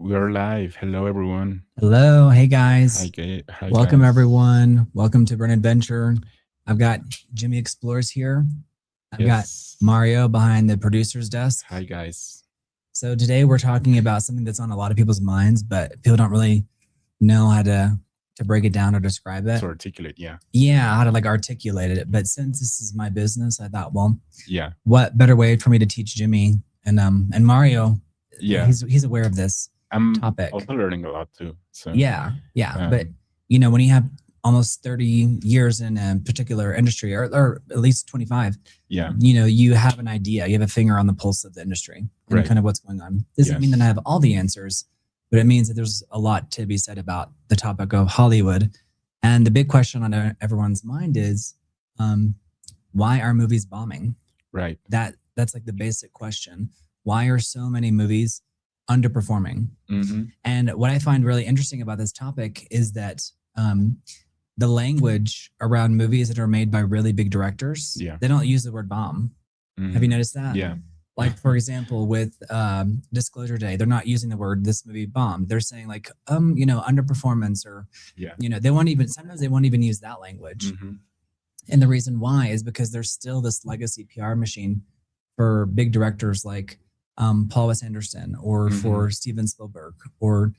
We are live. Hello, everyone. Hello, hey guys. Hi, Welcome guys. everyone. Welcome to Brent Adventure. I've got Jimmy Explores here. I've got Yes. Mario behind the producer's desk. Hi, guys. So today we're talking about something that's on a lot of people's minds, but people don't really know how to break it down or describe it. To articulate, yeah. Yeah, how to like articulate it. But since this is my business, I thought, well, Yeah. what better way for me to teach Jimmy and Mario? Yeah. He's aware of this I'm topic. also learning a lot too. So Yeah. But when you have almost 30 years in a particular industry, or at least 25, yeah. You have an idea, you have a finger on the pulse of the industry and Right. kind of what's going on. Doesn't mean that I have all the answers, but it means that there's a lot to be said about the topic of Hollywood. And the big question on everyone's mind is, why are movies bombing? Right. That's like the basic question. Why are so many movies underperforming? Mm-hmm. And what I find really interesting about this topic is that the language around movies that are made by really big directors, they don't use the word bomb. Mm-hmm. Have you noticed that? Yeah. Like, for example, with Disclosure Day, they're not using the word "this movie bombed." They're saying like, underperformance, or sometimes they won't even use that language. Mm-hmm. And the reason why is because there's still this legacy PR machine for big directors like Paul Wes Anderson, or for Steven Spielberg, or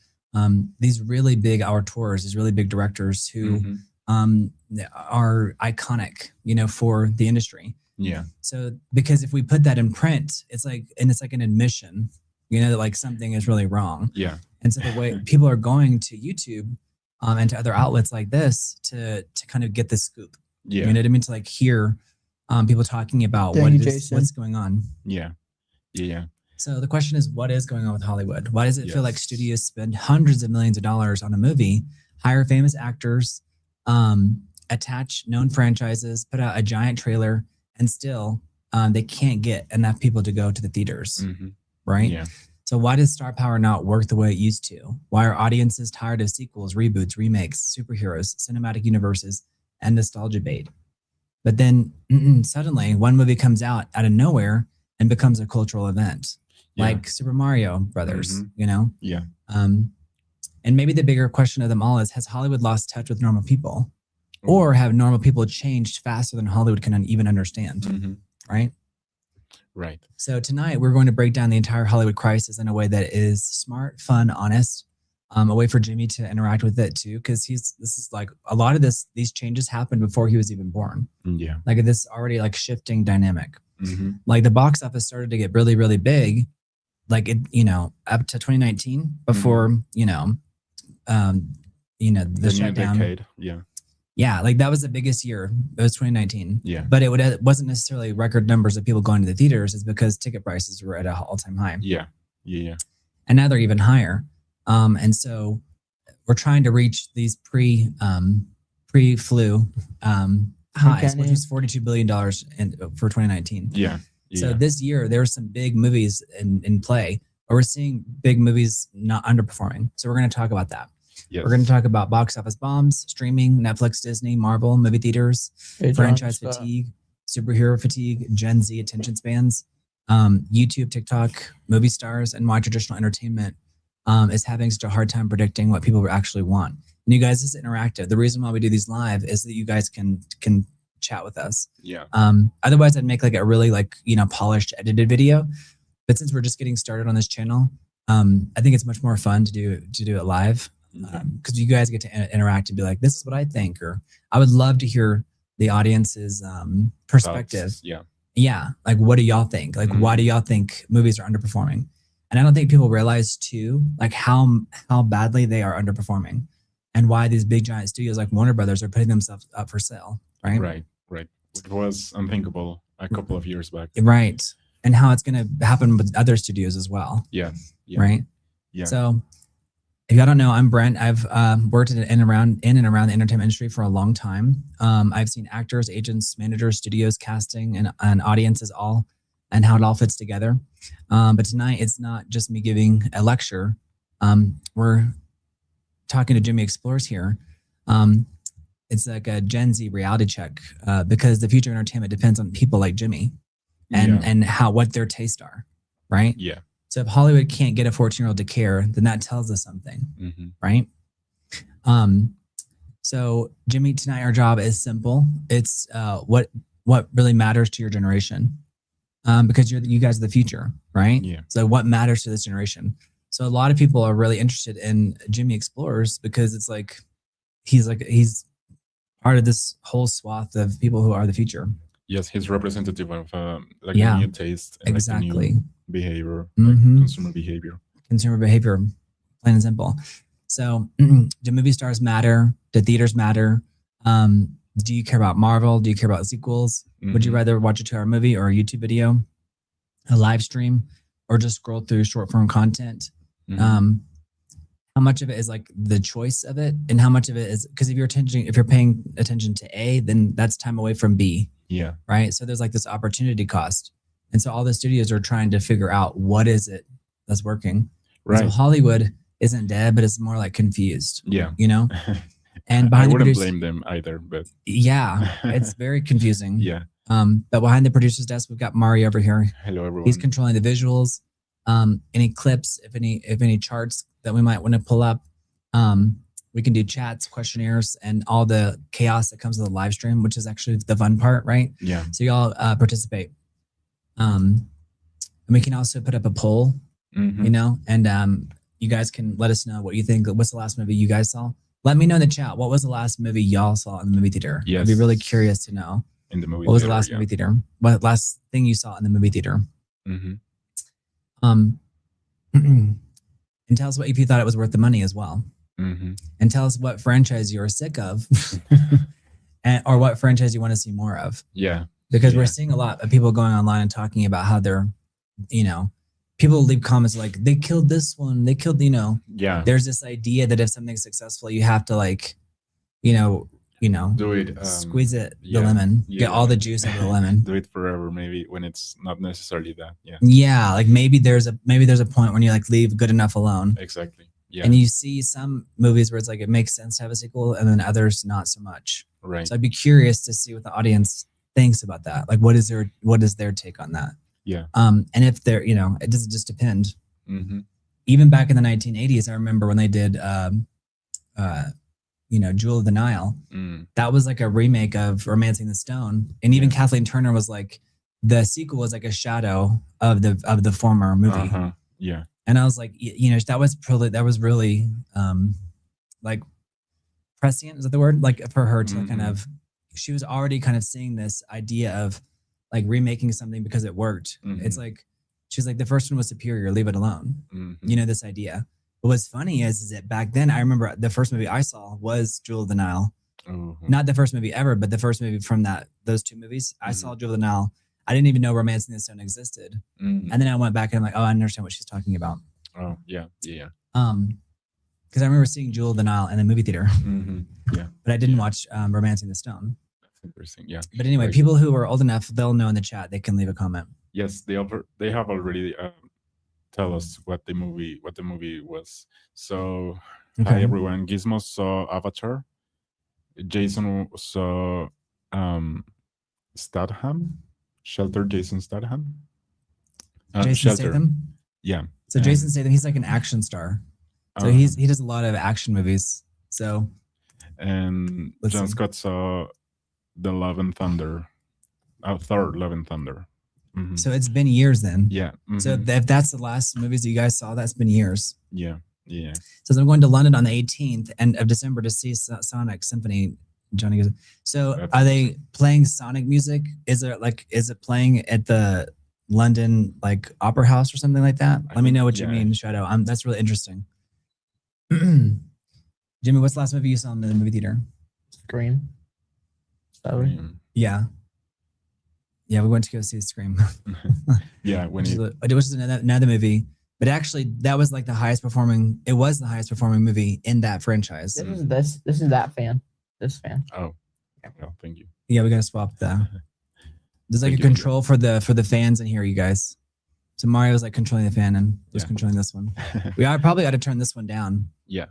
these really big auteurs, these really big directors who are iconic, for the industry. Yeah. So because if we put that in print, it's like an admission, that like something is really wrong. Yeah. And so the way people are going to YouTube and to other outlets like this to kind of get the scoop. Yeah. You know what I mean? To like hear people talking about what's going on. Yeah. Yeah. So the question is, what is going on with Hollywood? Why does it feel like studios spend hundreds of millions of dollars on a movie, hire famous actors, attach known franchises, put out a giant trailer, and still they can't get enough people to go to the theaters, right? Yeah. So why does star power not work the way it used to? Why are audiences tired of sequels, reboots, remakes, superheroes, cinematic universes, and nostalgia bait? But then suddenly one movie comes out of nowhere and becomes a cultural event. Like Super Mario Brothers, Yeah. And maybe the bigger question of them all is, has Hollywood lost touch with normal people? Or have normal people changed faster than Hollywood can even understand, right? Right. So tonight we're going to break down the entire Hollywood crisis in a way that is smart, fun, honest, a way for Jimmy to interact with it too, because this is like a lot of these changes happened before he was even born. Yeah. Like this already like shifting dynamic. Like the box office started to get really, really big, like it, up to 2019 before, the shutdown. New decade. Yeah. Yeah, like that was the biggest year. It was 2019. Yeah. But it wasn't necessarily record numbers of people going to the theaters. It's because ticket prices were at an all-time high. Yeah. Yeah. And now they're even higher. And so we're trying to reach these pre-flu highs, which was $42 billion for 2019. Yeah. So this year, there were some big movies in play, but we're seeing big movies not underperforming. So we're going to talk about that. Yes. We're going to talk about box office bombs, streaming, Netflix, Disney, Marvel, movie theaters, franchise fatigue, superhero fatigue, Gen Z attention spans, YouTube, TikTok, movie stars, and why traditional entertainment is having such a hard time predicting what people actually want. And you guys, this is interactive. The reason why we do these live is that you guys can chat with us. Yeah. Otherwise, I'd make like a really polished, edited video. But since we're just getting started on this channel, I think it's much more fun to do it live, because you guys get to interact and be like, "This is what I think," or I would love to hear the audience's perspective. Yeah. Yeah. Like, what do y'all think? Like, why do y'all think movies are underperforming? And I don't think people realize too, like how badly they are underperforming, and why these big giant studios like Warner Brothers are putting themselves up for sale. Right. It was unthinkable a couple of years back. Right. And how it's going to happen with other studios as well. Yeah. Right. Yeah. So if y'all don't know, I'm Brent. I've worked in and around the entertainment industry for a long time. I've seen actors, agents, managers, studios, casting, and audiences all, and how it all fits together. But tonight, it's not just me giving a lecture. We're talking to Jimmy Explores here. It's like a Gen Z reality check, because the future of entertainment depends on people like Jimmy and what their tastes are, right? Yeah. So if Hollywood can't get a 14-year-old to care, then that tells us something, Mm-hmm. right? So Jimmy, tonight our job is simple. It's what really matters to your generation, because you guys are the future, right? Yeah. So what matters to this generation? So a lot of people are really interested in Jimmy Explorers because it's like he's part of this whole swath of people who are the future. Yes, he's representative of like Yeah, the new taste and exactly. like the new behavior, Mhm. like consumer behavior. Consumer behavior, plain and simple. So do movie stars matter? Do theaters matter? Do you care about Marvel? Do you care about sequels? Would you Mhm. rather watch a 2-hour movie or a YouTube video, a live stream, or just scroll through short form content? Mhm. How much of it is like the choice of it, and how much of it is because if you're paying attention to A, then that's time away from B, Yeah. right? So there's like this opportunity cost, and so all the studios are trying to figure out what is it that's working. And Right. so Hollywood isn't dead, but it's more like confused. Yeah. You know, and I behind the wouldn't producer, blame them either, but yeah, it's very confusing. yeah. But behind the producer's desk, we've got Mario over here. Hello, everyone. He's controlling the visuals. Any clips, if any charts that we might want to pull up. We can do chats, questionnaires, and all the chaos that comes with the live stream, which is actually the fun part, right? Yeah. So y'all participate. And we can also put up a poll, Mhm. you know, and you guys can let us know what you think. What's the last movie you guys saw? Let me know in the chat. What was the last movie y'all saw in the movie theater? Yes. I'd be really curious to know. In the movie What was the theater, last yeah. movie theater? What last thing you saw in the movie theater? Mhm. And tell us what if you thought it was worth the money as well. Mhm. And tell us what franchise you're sick of, or what franchise you want to see more of. Yeah. Because Yeah. we're seeing a lot of people going online and talking about how they're, you know, people leave comments like they killed this one, they killed, you know. Yeah. There's this idea that if something's successful, you have to like, you know, Do it. squeeze it, yeah. the lemon, Yeah, get all the lemon. juice out of the lemon. Do it forever, maybe when it's not necessarily that. Yeah. Yeah, like maybe there's a point when you like leave good enough alone. Exactly. Yeah. And you see some movies where it's like it makes sense to have a sequel, and then others not so much. Right. So I'd be curious to see what the audience thinks about that. Like, what is their take on that? Yeah. And if they're, you know, it doesn't just depend. Mm-hmm. Even back in the 1980s, I remember when they did, you know, Jewel of the Nile. Mm. That was like a remake of Romancing the Stone, and even Kathleen Turner was like, the sequel was like a shadow of the former movie. Uh-huh. Yeah. And I was like, you know, that was really like prescient, is that the word? Like for her to kind of, she was already kind of seeing this idea of like remaking something because it worked. It's like, she's like, the first one was superior, leave it alone. You know, this idea. But what's funny is that back then, I remember the first movie I saw was Jewel of the Nile. Not the first movie ever, but the first movie from those two movies. I saw Jewel of the Nile. I didn't even know Romancing the Stone existed. And then I went back and I'm like, oh, I understand what she's talking about. Oh, yeah. Yeah. Because I remember seeing Jewel of the Nile in the movie theater. Yeah. But I didn't watch Romancing the Stone. That's interesting. Yeah. But anyway, Like, people who are old enough, they'll know in the chat. They can leave a comment. Yes, they have already tell us what the movie was. So hi everyone. Gizmo saw Avatar. Jason saw Statham. Shelter. Jason Statham. Jason Shelter. Statham. Yeah. So Jason Statham, he's like an action star. So he does a lot of action movies. So. And John Scott saw The Love and Thunder. Thor, Love and Thunder. So it's been years then. Yeah. So if that's the last movies that you guys saw, that's been years. Yeah. Yeah. So I'm going to London on the 18th of December to see Sonic Symphony. Johnny goes. So That's are they playing Sonic music? Is it playing at the London like Opera House or something like that? Let me know what you mean, Shadow. That's really interesting. Jimmy, what's the last movie you saw in the movie theater? Scream. Yeah. Yeah, we went to go see Scream. Yeah, it was another movie, but actually that was like the highest performing. It was the highest performing movie in that franchise. This is that fan. This fan. Oh, well, thank you. Yeah, we gotta swap that. There's like a control for the fans in here, you guys. So Mario's like controlling the fan and just controlling this one. We probably ought to turn this one down. Yeah.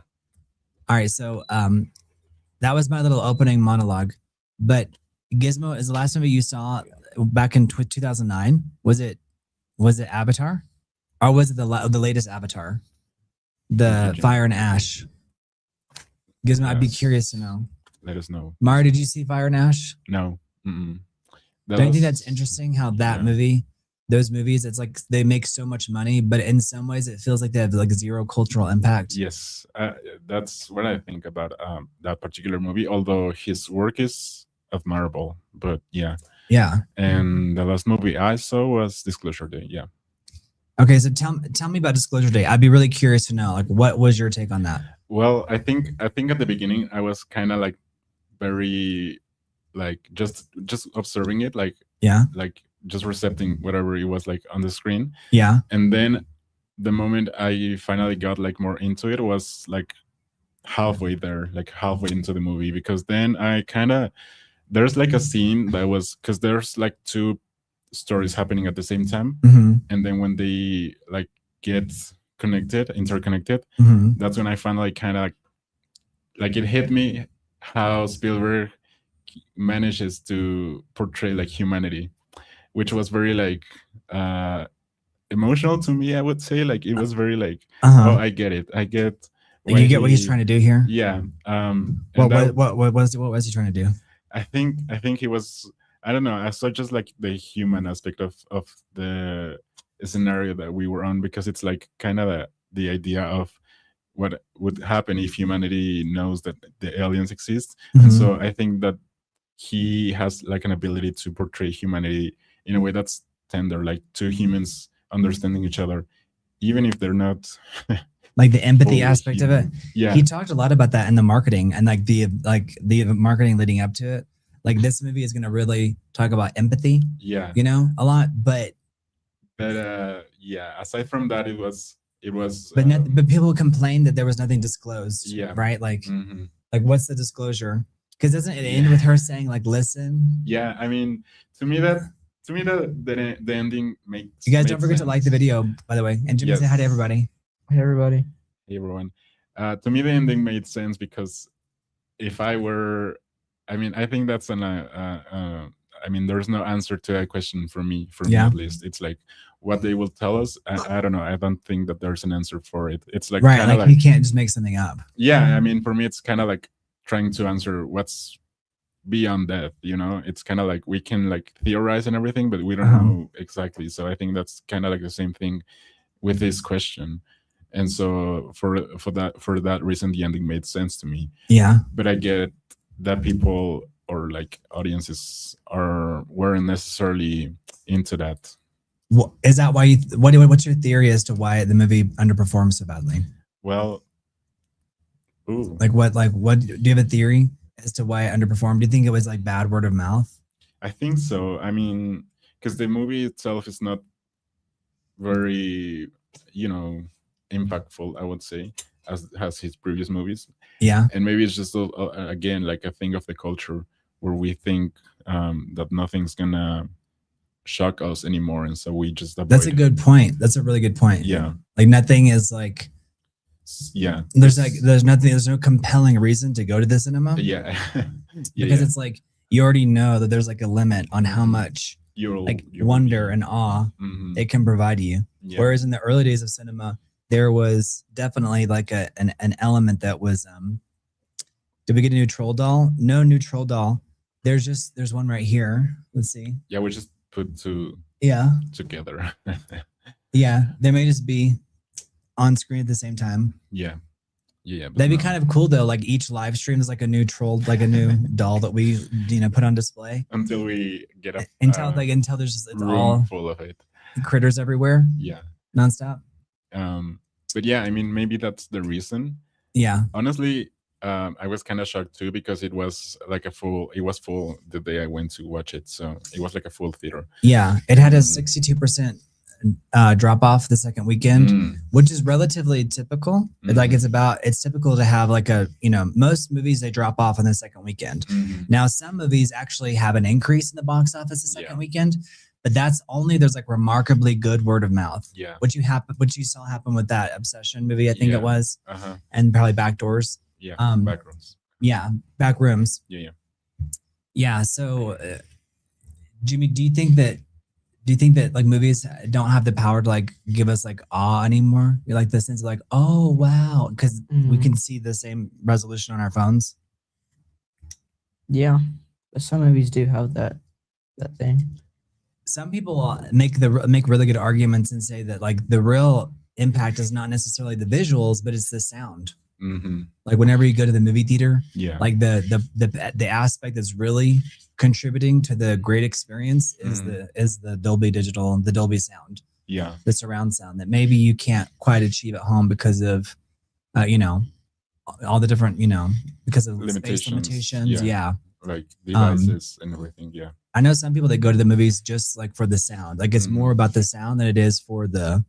All right, so that was my little opening monologue. But Gizmo, is the last movie you saw back in 2009? Was it Avatar? Or was it the latest Avatar, the Fire and Ash? Gizmo, I'd be curious to know. Let us know. Mario, did you see Fire and Ash? No. Don't you think that's interesting how that movie, those movies, it's like they make so much money, but in some ways it feels like they have like zero cultural impact. Yes, that's what I think about that particular movie. Although his work is admirable, but yeah. And the last movie I saw was Disclosure Day. Yeah. Okay, so tell me about Disclosure Day. I'd be really curious to know, like, what was your take on that? Well, I think at the beginning I was kind of like very like just observing it, like just recepting whatever it was like on the screen. And then the moment I finally got like more into it was like halfway there, like halfway into the movie, because then I kind of there's like a scene that was because there's like two stories happening at the same time, and then when they like get interconnected, that's when I finally kind of like it hit me how Spielberg manages to portray like humanity, which was very like emotional to me. I would say like it was very like oh, I get it. I get. You get what he's trying to do here. Yeah. What was he trying to do? I think he was. I don't know. I saw just like the human aspect of the scenario that we were on, because it's like kind of the idea of what would happen if humanity knows that the aliens exist. And so I think that he has like an ability to portray humanity in a way that's tender, like two humans understanding each other, even if they're not like the empathy aspect of it. Yeah, he talked a lot about that in the marketing and like the marketing leading up to it. Like this movie is going to really talk about empathy. Yeah, you know, a lot. But yeah, aside from that, it was. But people complained that there was nothing disclosed. Yeah, right. Like, like what's the disclosure? Because doesn't it end with her saying like, "Listen"? Yeah, I mean, to me the ending makes. You guys don't forget to like the video, by the way, and Jimmy, say hi to everybody. Hey everybody. Hey everyone. To me, the ending made sense because if I were, I mean, I think that's I mean, there's no answer to that question for me at least. It's like what they will tell us. I don't know. I don't think that there's an answer for it. It's like right, like you can't just make something up. Yeah, I mean, for me, it's kind of like trying to answer what's beyond death. You know, it's kind of like we can like theorize and everything, but we don't know exactly. So I think that's kind of like the same thing with this question. And so for that reason, the ending made sense to me. Yeah, but I get that people or like audiences weren't necessarily into that. Well, is that why what's your theory as to why the movie underperforms so badly? Well, like what do you have a theory as to why it underperformed? Do you think it was like bad word of mouth? I think so. I mean, because the movie itself is not very, impactful, I would say, as has his previous movies. Yeah. And maybe it's just again like a thing of the culture where we think that nothing's gonna shock us anymore, and so we just avoid. That's a good point. That's a really good point. Yeah. Like nothing is like. Yeah. There's no compelling reason to go to the cinema. Yeah. Because it's like you already know that there's like a limit on how much wonder and awe it can provide you. Yeah. Whereas in the early days of cinema, there was definitely like an element that was did we get a new troll doll? No new troll doll. There's one right here. Let's see. Yeah, we just put two together. Yeah, they may just be on screen at the same time. Yeah. That'd be kind of cool though. Like each live stream is like a new troll, like a new doll that we put on display until we get up. Until there's just it's all full of it. Critters everywhere. Yeah. Nonstop. But yeah, I mean, maybe that's the reason. Yeah. Honestly, I was kind of shocked too because it was full the day I went to watch it. So it was like a full theater. Yeah. It had a 62% drop off the second weekend, which is relatively typical. Like it's typical to have like most movies, they drop off on the second weekend. Now some movies actually have an increase in the box office the second weekend, but that's only there's like remarkably good word of mouth. Yeah. Which you saw happen with that Obsession movie, I think it was, and probably Backdoors. Yeah. Backrooms. Yeah. Backrooms. Yeah. Yeah. So, Jimmy, do you think do you think that like movies don't have the power to like give us like awe anymore? You like the sense of like, oh wow, because we can see the same resolution on our phones. Yeah, but some movies do have that thing. Some people make really good arguments and say that like the real impact is not necessarily the visuals, but it's the sound. Mm-hmm. Like whenever you go to the movie theater, Yeah, like the aspect that's really contributing to the great experience is the Dolby Digital and the Dolby sound. Yeah, the surround sound that maybe you can't quite achieve at home because of all the different because of space limitations. Yeah. Like devices and everything. Yeah, I know some people that go to the movies just like for the sound. Like it's more about the sound than it is for the.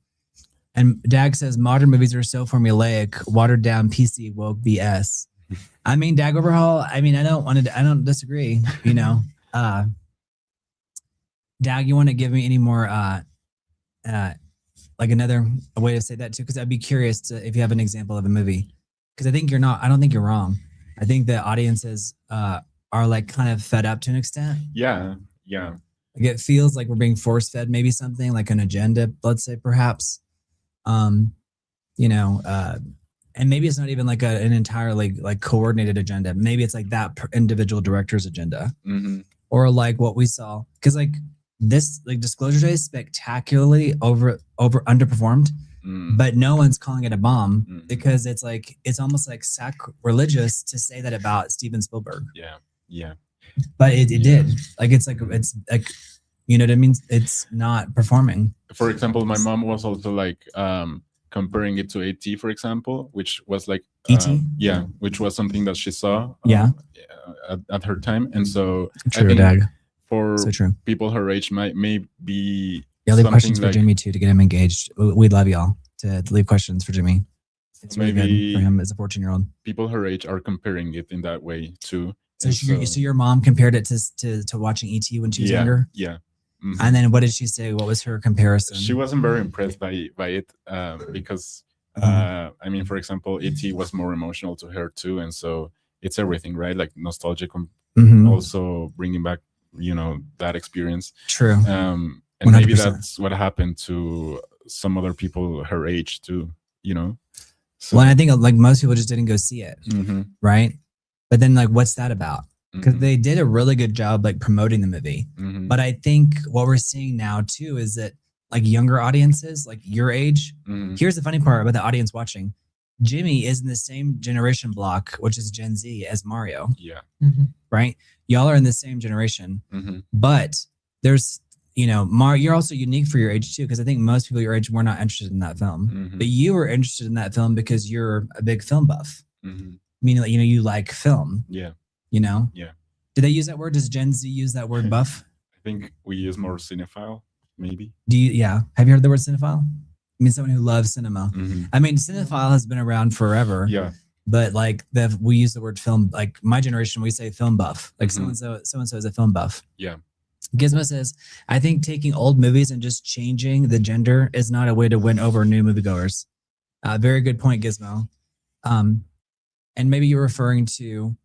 And Dag says modern movies are so formulaic, watered down, PC, woke, BS. I mean, Dag Overhaul. I mean, I don't disagree. Dag, you want to give me any more like another way to say that too? Because I'd be curious if you have an example of a movie. Because I don't think you're wrong. I think the audiences are like kind of fed up to an extent. Yeah. Like it feels like we're being force fed maybe something like an agenda, let's say perhaps. And maybe it's not even like an entirely like coordinated agenda. Maybe it's like that individual director's agenda, or like what we saw. Because like this, like Disclosure Day, is spectacularly underperformed, but no one's calling it a bomb because it's like it's almost like sacrilegious to say that about Steven Spielberg. Yeah. But it did. Like it's like you know what I mean? It's not performing. For example, my mom was also like comparing it to AT, for example, which was like E.T.? Which was something that she saw at her time. And so True, I think Dag. for So true. people her age may be leave questions for Jimmy too to get him engaged. We'd love y'all to leave questions for Jimmy. It's really good for him as a 14-year-old. People her age are comparing it in that way too. So your mom compared it to watching E.T. when she was younger? Yeah. And then what did she say? What was her comparison? She wasn't very impressed by it because I mean, for example, E.T. was more emotional to her too, and so it's everything, right? Like nostalgic, also bringing back that experience. True. And 100%. Maybe that's what happened to some other people her age too. So, well, I think like most people just didn't go see it, right? But then like, what's that about? Because they did a really good job like promoting the movie. But I think what we're seeing now too is that like younger audiences, like your age, here's the funny part about the audience watching. Jimmy is in the same generation block, which is Gen Z, as Mario. Yeah. Right? Y'all are in the same generation. But there's, you're also unique for your age too, because I think most people your age were not interested in that film. But you were interested in that film because you're a big film buff. Meaning like, you like film. Yeah. Yeah. Do they use that word? Does Gen Z use that word buff? I think we use more cinephile, maybe. Have you heard the word cinephile? I mean, someone who loves cinema. I mean, cinephile has been around forever. Yeah. But like we use the word film, like my generation, we say film buff. Like so-and-so is a film buff. Yeah. Gizmo says, I think taking old movies and just changing the gender is not a way to win over new moviegoers. Very good point, Gizmo. And maybe you're referring to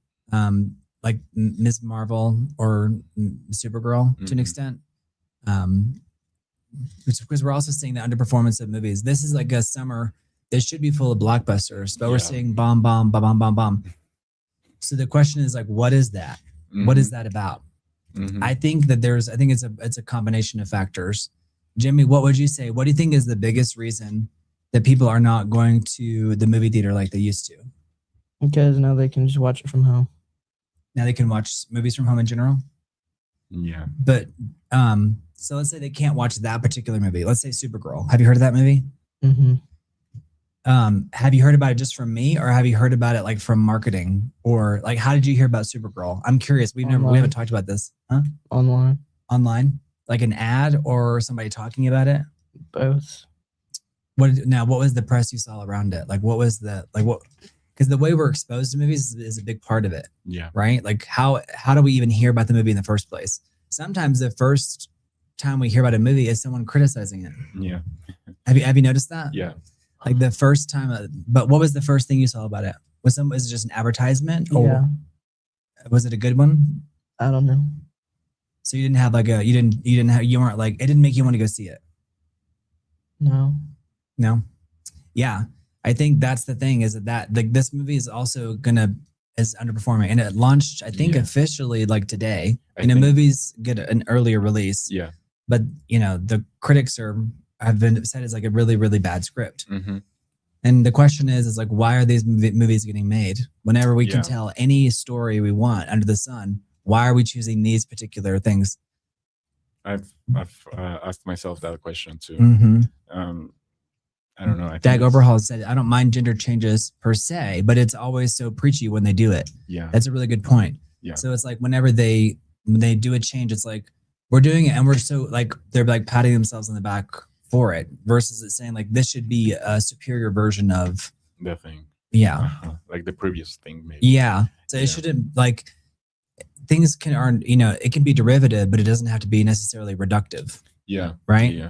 like Ms. Marvel or Supergirl to an extent. Because we're also seeing the underperformance of movies. This is like a summer that should be full of blockbusters, but we're seeing bomb, bomb, bomb, bomb, bomb, bomb. So the question is like, what is that? What is that about? I think that it's a combination of factors. Jimmy, what would you say? What do you think is the biggest reason that people are not going to the movie theater like they used to? Because now they can just watch it from home. Now they can watch movies from home in general? Yeah. But so let's say they can't watch that particular movie. Let's say Supergirl. Have you heard of that movie? Have you heard about it just from me, or have you heard about it like from marketing, or like how did you hear about Supergirl? I'm curious. We haven't talked about this. Huh? Online? Like an ad or somebody talking about it? Both. What was the press you saw around it? Like what was because the way we're exposed to movies is a big part of it. Yeah. Right? Like how do we even hear about the movie in the first place? Sometimes the first time we hear about a movie is someone criticizing it. Yeah. Have you noticed that? Yeah. Like the first time, but what was the first thing you saw about it? Was it just an advertisement? Or was it a good one? I don't know. So you didn't have like you weren't like, it didn't make you want to go see it. No. Yeah. I think that's the thing, is that like this movie is also is underperforming, and it launched, I think, officially like today. Movies get an earlier release. Yeah. But the critics have been said it's like a really, really bad script. Mm-hmm. And the question is like, why are these movies getting made? Whenever we can tell any story we want under the sun, why are we choosing these particular things? I've asked myself that question too. Mm-hmm. I don't know. Dag Overhaul said, I don't mind gender changes per se, but it's always so preachy when they do it. Yeah. That's a really good point. Yeah. So it's like whenever they do a change, it's like, we're doing it and we're so like, they're like patting themselves on the back for it, versus it saying like, this should be a superior version of the thing. Yeah. Like the previous thing, maybe. Yeah. So it shouldn't, like, things it can be derivative, but it doesn't have to be necessarily reductive. Yeah. Right? Yeah.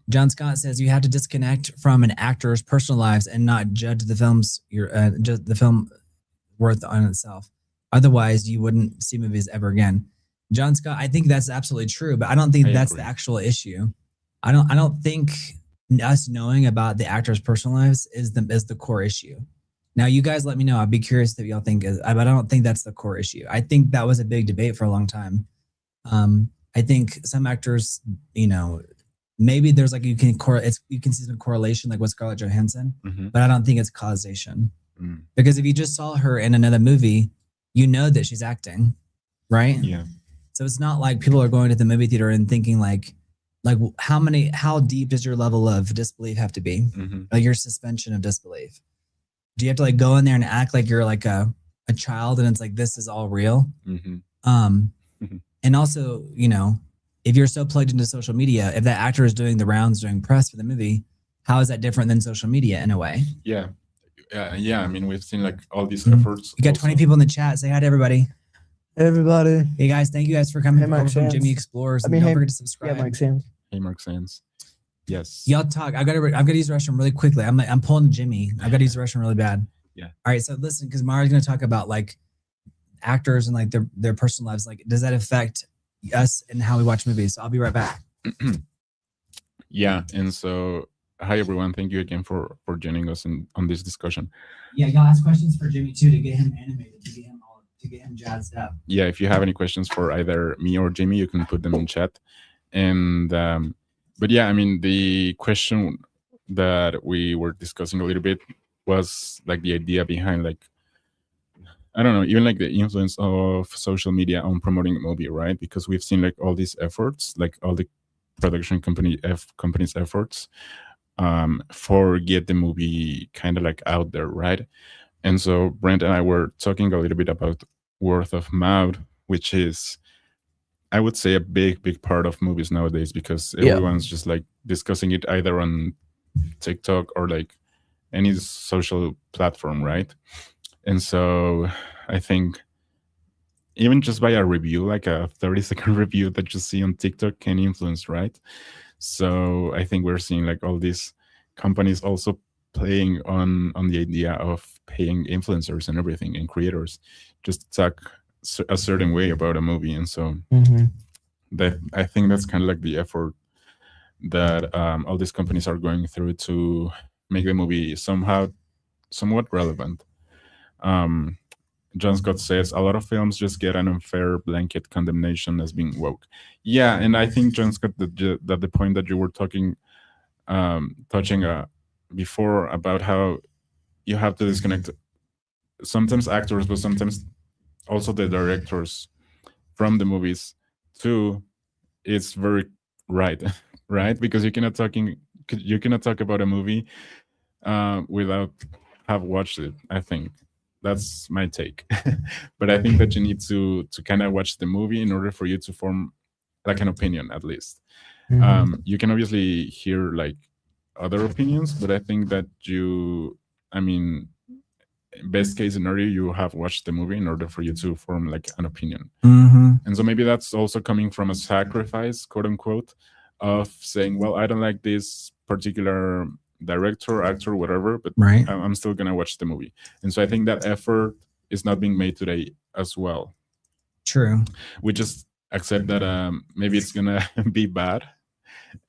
John Scott says you have to disconnect from an actor's personal lives and not judge the the film worth on itself. Otherwise, you wouldn't see movies ever again. John Scott, I think that's absolutely true, but I don't think that's the actual issue. I don't think us knowing about the actors' personal lives is the core issue. Now, you guys let me know. I'd be curious if y'all think, but I don't think that's the core issue. I think that was a big debate for a long time. I think some actors, maybe there's like you can see some correlation, like with Scarlett Johansson, but I don't think it's causation. Because if you just saw her in another movie, you know that she's acting, right? Yeah. So it's not like people are going to the movie theater and thinking like how deep does your level of disbelief have to be? Like your suspension of disbelief. Do you have to like go in there and act like you're like a child and it's like, this is all real? And also, if you're so plugged into social media, if that actor is doing the rounds, doing press for the movie, how is that different than social media in a way? Yeah. I mean, we've seen like all these efforts. You got 20 people in the chat. Say hi to everybody. Hey, everybody. Hey guys, thank you guys for coming over from Jimmy Explores. Don't forget to subscribe. Yeah, Mark Sands. Hey, Mark Sands. Yes. Y'all talk. I've got to use the restroom really quickly. I'm pulling Jimmy. I've got to use the restroom really bad. Yeah. All right. So listen, because Mario's going to talk about like actors and like their personal lives. Like, does that affect us and how we watch movies? So I'll be right back. Yeah. And so, hi everyone. Thank you again for joining us on this discussion. Yeah, y'all ask questions for Jimmy too, to get him animated, to get him jazzed up. Yeah. If you have any questions for either me or Jimmy, you can put them in chat. And but yeah, I mean, the question that we were discussing a little bit was like the idea behind, like, I don't know, even like the influence of social media on promoting a movie, right? Because we've seen like all these efforts, like all the production companies' efforts for get the movie kind of like out there, right? And so Brent and I were talking a little bit about word of mouth, which is, I would say, a big part of movies nowadays, because everyone's just like discussing it either on TikTok or like any social platform, right? And so I think even just by a review, like a 30-second review that you see on TikTok, can influence, right? So I think we're seeing like all these companies also playing on the idea of paying influencers and everything, and creators just to talk a certain way about a movie. And so that, I think that's kind of like the effort that all these companies are going through to make the movie somewhat relevant. John Scott says a lot of films just get an unfair blanket condemnation as being woke. Yeah, and I think, John Scott, that the point that you were touching before about how you have to disconnect sometimes actors, but sometimes also the directors from the movies too, it's very right, right? Because you cannot talk about a movie without have watched it. I think that's my take. But I think that you need to kind of watch the movie in order for you to form like an opinion, at least. You can obviously hear like other opinions, but I think that best case scenario, you have watched the movie in order for you to form like an opinion. And so maybe that's also coming from a sacrifice, quote unquote, of saying, well, I don't like this particular director, actor, whatever, but right, I'm still gonna watch the movie. And so I think that effort is not being made today as well. True. Which is except that maybe it's gonna be bad.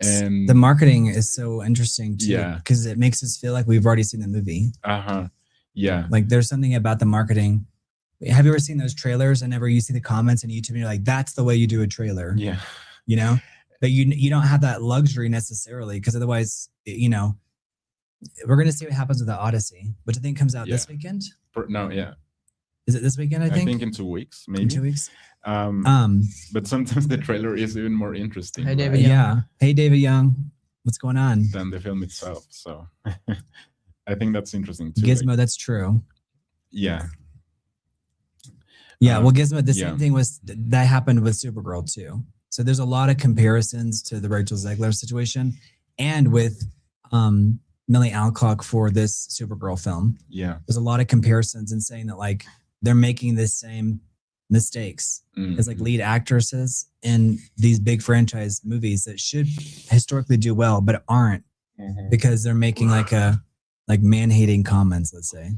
And the marketing is so interesting too, Yeah. because it makes us feel like we've already seen the movie. Yeah. Like there's something about the marketing. Have you ever seen those trailers? And whenever you see the comments on YouTube, and you're like, "That's the way you do a trailer." Yeah. You know, but you don't have that luxury necessarily, because otherwise, you know, we're gonna see what happens with the Odyssey, which I think comes out this weekend. No, yeah. Is it this weekend? I think in 2 weeks, maybe. in 2 weeks. But sometimes the trailer is even more interesting. Hey, David right, Yeah. Hey, David Young, what's going on? than the film itself. So I think that's interesting too. Gizmo, like, that's true. yeah. Yeah, well, Gizmo, the yeah. same thing was that happened with Supergirl too. So there's a lot of comparisons to the Rachel Zegler situation, and with Millie Alcock for this Supergirl film. Yeah. There's a lot of comparisons and saying that like they're making the same mistakes as like lead actresses in these big franchise movies that should historically do well, but aren't because they're making like man-hating comments, let's say.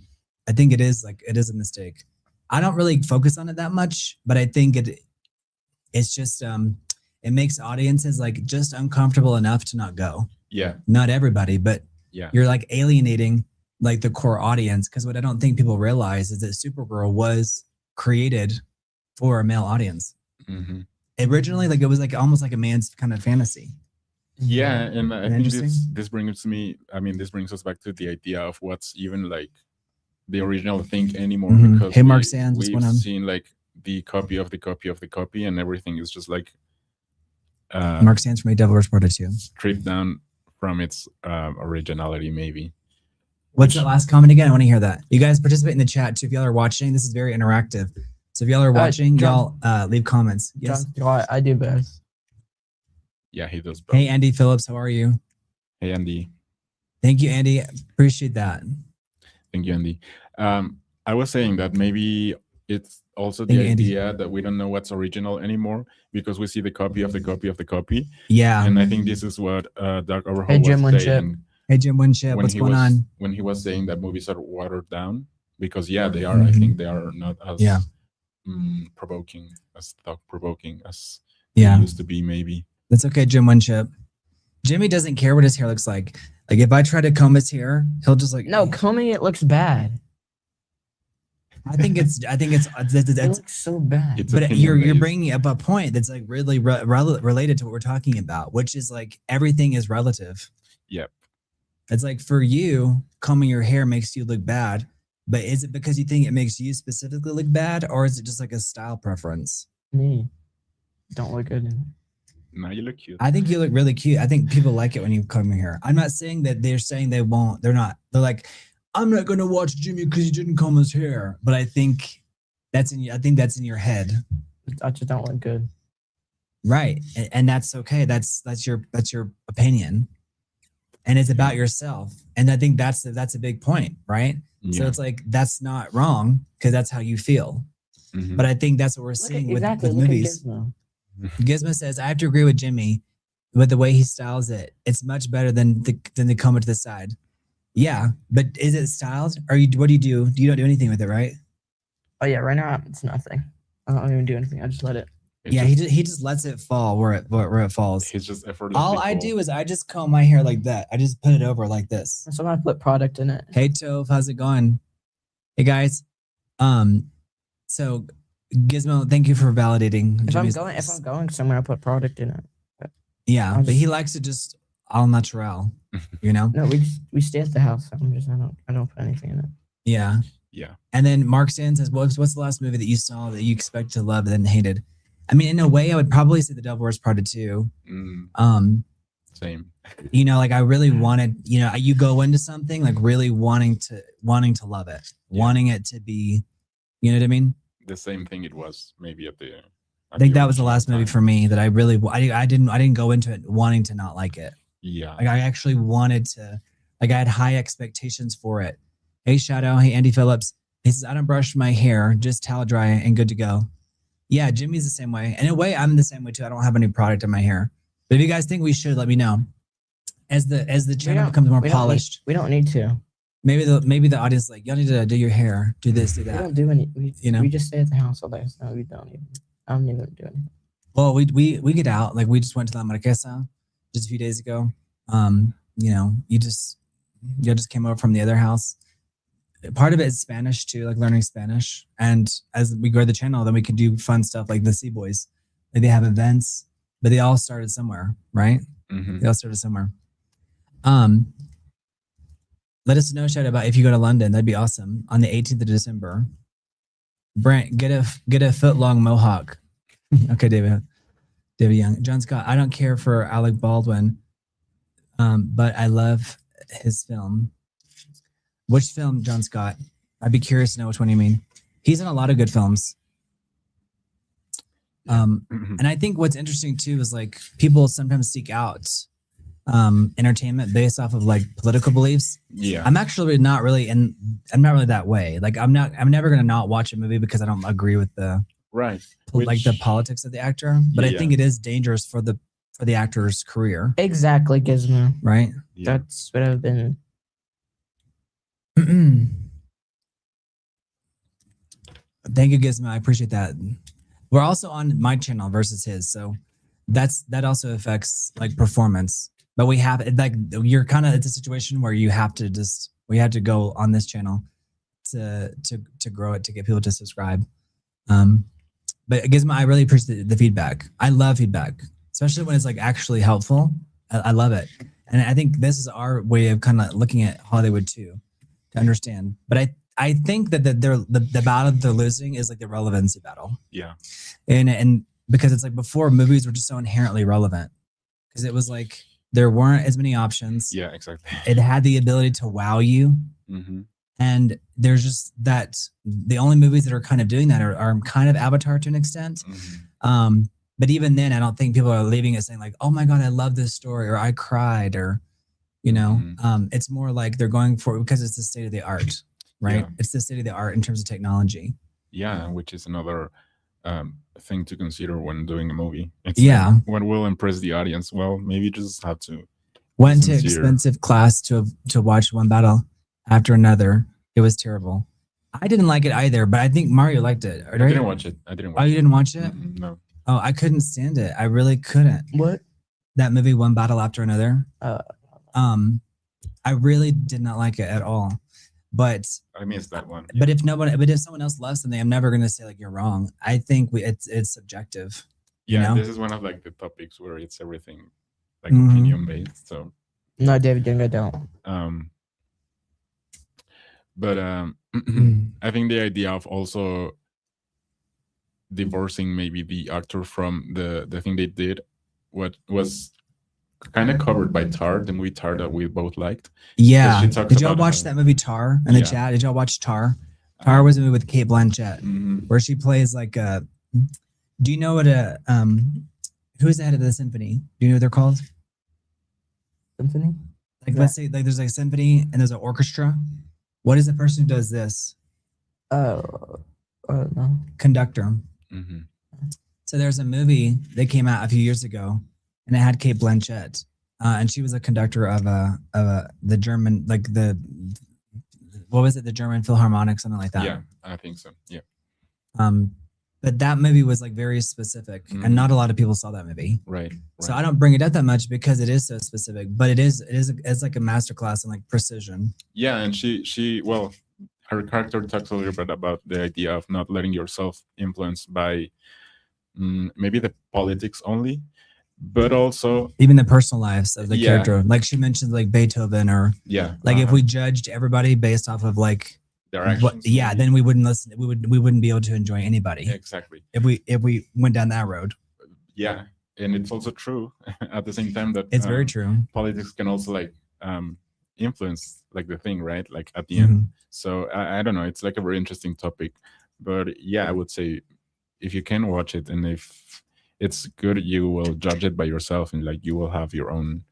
I think it is a mistake. I don't really focus on it that much, but I think it's just it makes audiences like just uncomfortable enough to not go. Yeah. Not everybody, but Yeah. you're like alienating like the core audience, because what I don't think people realize is that Supergirl was created for a male audience. Originally, like it was like almost like a man's kind of fantasy. Yeah, and I think Interesting. this brings us back to the idea of what's even like the original thing anymore. Because Hey, Mark Sands, what's we've going on? seen like the copy of the copy of the copy, and everything is just like Mark Sands from A Devil Wears Prada 2. stripped down from its originality, maybe. What's that last comment again? I want to hear that. You guys participate in the chat too. If y'all are watching, this is very interactive. So if y'all are watching, y'all leave comments. Yes. I do best. Yeah, he does both. Hey, Andy Phillips, how are you? Hey, Andy. Thank you, Andy. Appreciate that. Thank you, Andy. I was saying that maybe it's also the idea that we don't know what's original anymore because we see the copy of the copy of the copy. Yeah. And I think this is what Dark Overhaul Hey, Jim was Winship. saying. Hey, Jim Winship, what's going on? When he was saying that movies are watered down, because yeah, they are. I think they are not as provoking, as thought-provoking as they used to be, maybe. That's okay, Jim Winship. Jimmy doesn't care what his hair looks like. Like if I try to comb his hair, he'll just like no combing it looks bad. I think it's it looks so bad. But you're bringing up a point that's like really related to what we're talking about, which is like everything is relative. Yep. It's like for you, combing your hair makes you look bad, but is it because you think it makes you specifically look bad, or is it just like a style preference? Me, don't look good in it. No, you look cute. I think you look really cute. I think people like it when you comb your hair. I'm not saying that they're saying they won't. They're not. They're like, I'm not going to watch Jimmy because he didn't comb his hair. But I think that's in your head. I just don't look good. Right, and that's okay. That's your opinion, and it's about yourself. And I think that's a big point, right? Yeah. So it's like that's not wrong because that's how you feel. But I think that's what we're seeing with movies. Gizmo says, I have to agree with Jimmy with the way he styles it. It's much better than the comb to the side. Yeah, but is it styled? Or what do you do? You don't do anything with it, right? Oh yeah, right now it's nothing. I don't even do anything. I just let it. He just lets it fall where it falls. He's just effortlessly. All I do is I just comb my hair like that. I just put it over like this. So I put product in it. Hey Toph, how's it going? Hey guys. So Gizmo, thank you for validating. If I'm going somewhere, I put product in it. Yeah, but he likes it just all natural, you know. No, we stay at the house. I don't put anything in it. Yeah. Yeah. And then Mark Sand says, what's the last movie that you saw that you expect to love and then hated? I mean, in a way, I would probably say The Devil Wears Prada 2. Same. You know, like I really wanted, you know, you go into something like really wanting to love it, wanting it to be, you know what I mean? The same thing it was maybe at the. I think that was the last movie for me that I really I didn't go into it wanting to not like it. Yeah. Like I actually wanted to, like I had high expectations for it. Hey Shadow, hey Andy Phillips. He says I don't brush my hair, just towel dry and good to go. Yeah, Jimmy's the same way. In a way, I'm the same way too. I don't have any product in my hair. But if you guys think we should, let me know. As the channel becomes more polished. We don't need to. Maybe the audience is like, y'all need to do your hair, do this, do that. We don't do any. You know, we just stay at the house all day. So we don't even. I don't even do anything. Well, we get out. Like we just went to La Marquesa just a few days ago. You just came over from the other house. Part of it is Spanish too, like learning Spanish. And as we grow the channel, then we can do fun stuff like the Sea Boys. Like they have events, but they all started somewhere, right? Mm-hmm. They all started somewhere. Let us know, Shout, about if you go to London. That'd be awesome. On the 18th of December. Brent, get a foot long mohawk. Okay, David Young. John Scott, I don't care for Alec Baldwin, but I love his film. Which film, John Scott? I'd be curious to know which one you mean. He's in a lot of good films. And I think what's interesting too is like people sometimes seek out entertainment based off of like political beliefs. Yeah. I'm actually not really I'm not really that way. Like I'm never gonna not watch a movie because I don't agree with the the politics of the actor. But I think it is dangerous for the actor's career. Exactly, Gizmo. Right? Yeah. That's what I've been. Thank you, Gizmo. I appreciate that. We're also on my channel versus his, so that also affects like performance. But we have like you're kind of it's a situation where we have to go on this channel to grow it, to get people to subscribe. But Gizmo, I really appreciate the feedback. I love feedback, especially when it's like actually helpful. I love it, and I think this is our way of kind of looking at Hollywood too, to understand. But I think that the battle they're losing is like the relevancy battle. Yeah, and because it's like before movies were just so inherently relevant because it was like there weren't as many options. Yeah, exactly. It had the ability to wow you. Mm-hmm. And there's just that the only movies that are kind of doing that are kind of Avatar to an extent. Mm-hmm. But even then, I don't think people are leaving it saying like, oh my God, I love this story, or I cried, or, it's more like they're going for it because it's the state of the art, right? Yeah. It's the state of the art in terms of technology. Yeah, which is another thing to consider when doing a movie. It's like, what will impress the audience? Well, maybe you just have to. Went to expensive class to watch one battle after another. It was terrible. I didn't like it either, but I think Mario liked it. I didn't watch it. Oh, you didn't watch it? No. Oh, I couldn't stand it. I really couldn't. What? That movie, One Battle After Another. I really did not like it at all. But I missed that one. But if someone else loves something, I'm never gonna say like you're wrong. I think it's subjective. Yeah, this is one of like the topics where it's everything like opinion based. So no, David, I don't. But I think the idea of also divorcing maybe the actor from the thing they did, what was kind of covered by Tar, the movie Tar that we both liked. Yeah. Did y'all watch that movie Tar in the chat? Did y'all watch Tar? Tar was a movie with Cate Blanchett where she plays like a. Do you know what who is the head of the symphony? Do you know what they're called? Symphony? Like let's say like there's like a symphony and there's an orchestra. What is the person who does this? No. Conductor. Mm-hmm. So there's a movie that came out a few years ago, and it had Cate Blanchett, and she was a conductor of the German, like the German Philharmonic, something like that. Yeah, I think so. Yeah. But that movie was like very specific, and not a lot of people saw that movie. Right. So I don't bring it up that much because it is so specific, but it's like a masterclass in like precision. Yeah, and her character talks a little bit about the idea of not letting yourself influenced by maybe the politics only, but also even the personal lives of the character. Like she mentioned, like Beethoven, or if we judged everybody based off of like their actions, then we wouldn't listen. We wouldn't be able to enjoy anybody. Exactly. If we went down that road. Yeah, and it's also true at the same time that it's very true. Politics can also like influence like the thing, right? Like at the end. So I don't know. It's like a very interesting topic, but yeah, I would say if you can watch it and if it's good, you will judge it by yourself and like you will have your own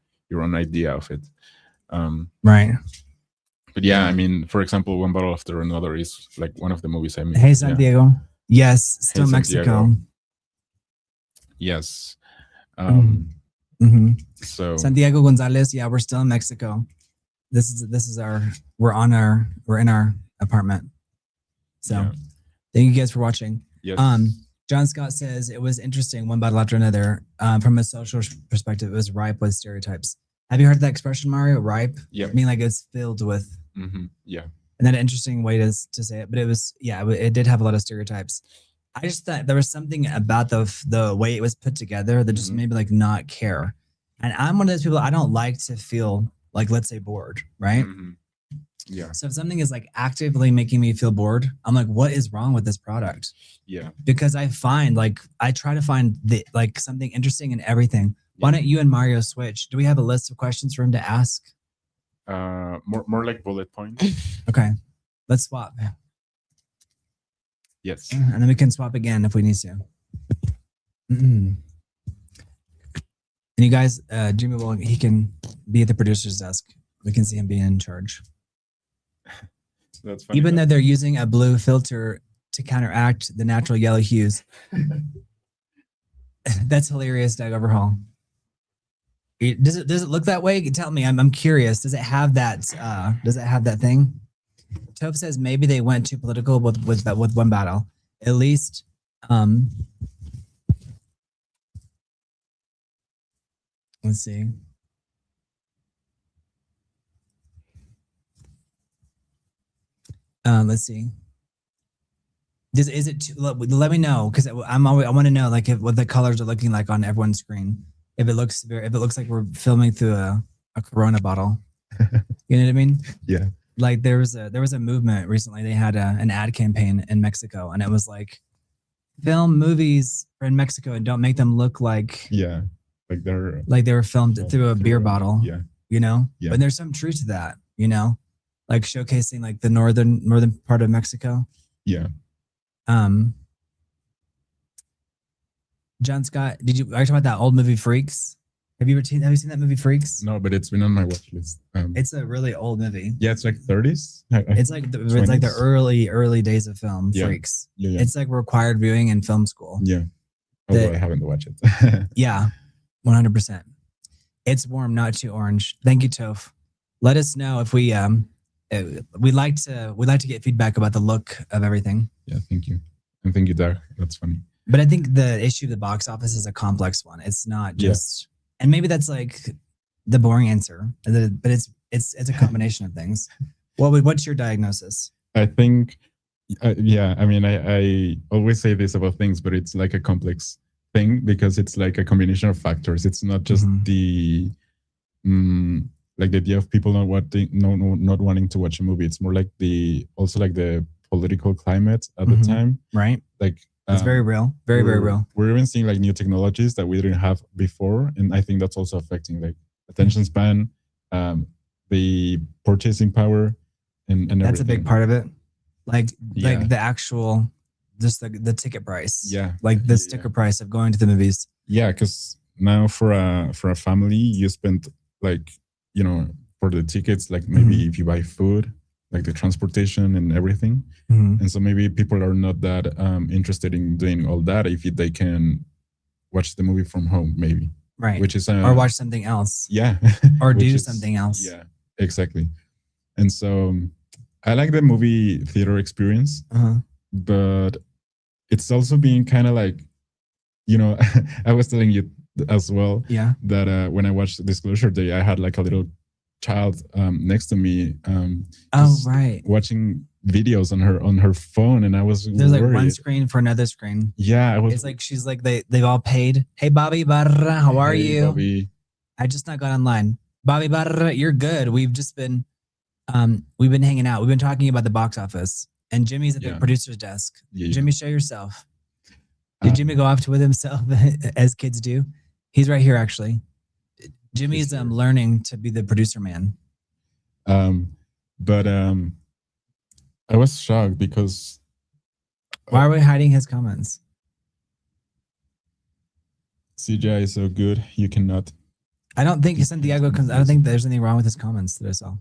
idea of it. Right. But yeah, I mean, for example, One Battle After Another is like one of the movies I made. Hey, Santiago. Yeah. Yes, still Mexico. Yes. So Santiago Gonzalez. Yeah, we're still in Mexico. This is we're in our apartment. So thank you guys for watching. Yes. John Scott says it was interesting, one battle after another. From a social perspective, it was ripe with stereotypes. Have you heard that expression, Mario? Ripe? Yeah. I mean, like it's filled with. Yeah. And that an interesting way to say it, but it was it did have a lot of stereotypes. I just thought there was something about the way it was put together that just made me like not care. And I'm one of those people, I don't like to feel like, let's say, bored, right? Yeah. So if something is like actively making me feel bored, I'm like, what is wrong with this product? Yeah. Because I find like I try to find like something interesting in everything. Why don't you and Mario switch? Do we have a list of questions for him to ask? More like bullet points. Okay, let's swap. Yes. And then we can swap again if we need to. And you guys, Jimmy he can be at the producer's desk. We can see him being in charge. That's funny. Even though they're using a blue filter to counteract the natural yellow hues. That's hilarious, Doug Overhaul. Does it look that way? Tell me. I'm curious. Does it have that? Does it have that thing? Toph says maybe they went too political with one battle. At least, let's see. Let's see. Is it too, let me know, because I want to know like what the colors are looking like on everyone's screen. If it looks like we're filming through a Corona bottle. You know what I mean? Yeah. Like there was a movement recently. They had an ad campaign in Mexico, and it was like, film movies in Mexico and don't make them look like like they were filmed through a beer bottle. Yeah. You know? Yeah. But there's some truth to that, you know? Like showcasing like the northern part of Mexico. Yeah. John Scott, are you talking about that old movie Freaks? Have you seen that movie Freaks? No, but it's been on my watch list. It's a really old movie. Yeah, it's like 30s. It's like the early days of film. Yeah. Freaks. Yeah. It's like required viewing in film school. Yeah. Although I haven't watched it. Yeah, 100%. It's warm, not too orange. Thank you, Toph. Let us know if we'd like to get feedback about the look of everything. Yeah, thank you. And thank you, Doug. That's funny. But I think the issue of the box office is a complex one. It's not just, and maybe that's like the boring answer, but it's a combination of things. What's your diagnosis? I think, I mean, I always say this about things, but it's like a complex thing because it's like a combination of factors. It's not just the like the idea of people not wanting to watch a movie. It's more like the political climate at the time, right? Like it's very real, very real. We're even seeing like new technologies that we didn't have before, and I think that's also affecting like attention span, the purchasing power, and everything. That's a big part of it. Like the actual, just the ticket price. Yeah, like the sticker price of going to the movies. Yeah, because now for a family, you spend like, you know, for the tickets, like maybe if you buy food, like the transportation and everything. And so maybe people are not that interested in doing all that if they can watch the movie from home, maybe. Right. Which is or watch something else. Yeah. Or do something else. Yeah, exactly. And so I like the movie theater experience, but it's also being kind of like, you know, I was telling you as well that when I watched Disclosure Day, I had like a little child next to me watching videos on her phone, and I was there's like one screen for another screen. It's like she's like they've all paid. Hey Bobby Barra, how are you? Bobby. I just not got online. Bobby Barra, you're good. We've just been hanging out. We've been talking about the box office, and Jimmy's at the producer's desk. Jimmy, show yourself. Did Jimmy go off with himself as kids do? He's right here actually. Jimmy's learning to be the producer man. But I was shocked because why are we hiding his comments? CGI is so good, you cannot. I don't think Santiago comes. I don't think there's anything wrong with his comments that I saw.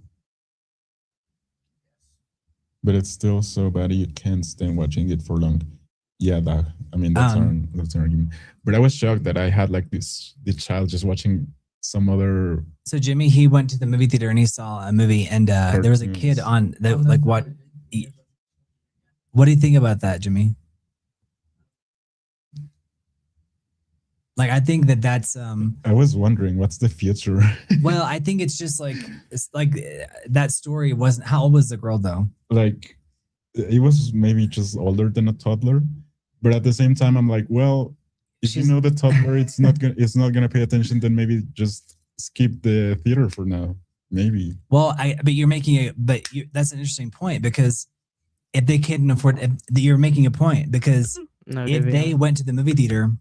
But it's still so bad you can't stand watching it for long. Yeah, that's an argument. But I was shocked that I had like this child just watching some other. So Jimmy, he went to the movie theater and he saw a movie, and there was a kid on that. Like what? What do you think about that, Jimmy? Like, I think that's I was wondering what's the future. well, I think it's just like that story wasn't. How old was the girl though? Like, it was maybe just older than a toddler, but at the same time, I'm like, well, if you know the toddler, it's not gonna pay attention. Then maybe just skip the theater for now. Maybe. Well, but you're making that's an interesting point because if they can't afford, you're making a point because if they went to the movie theater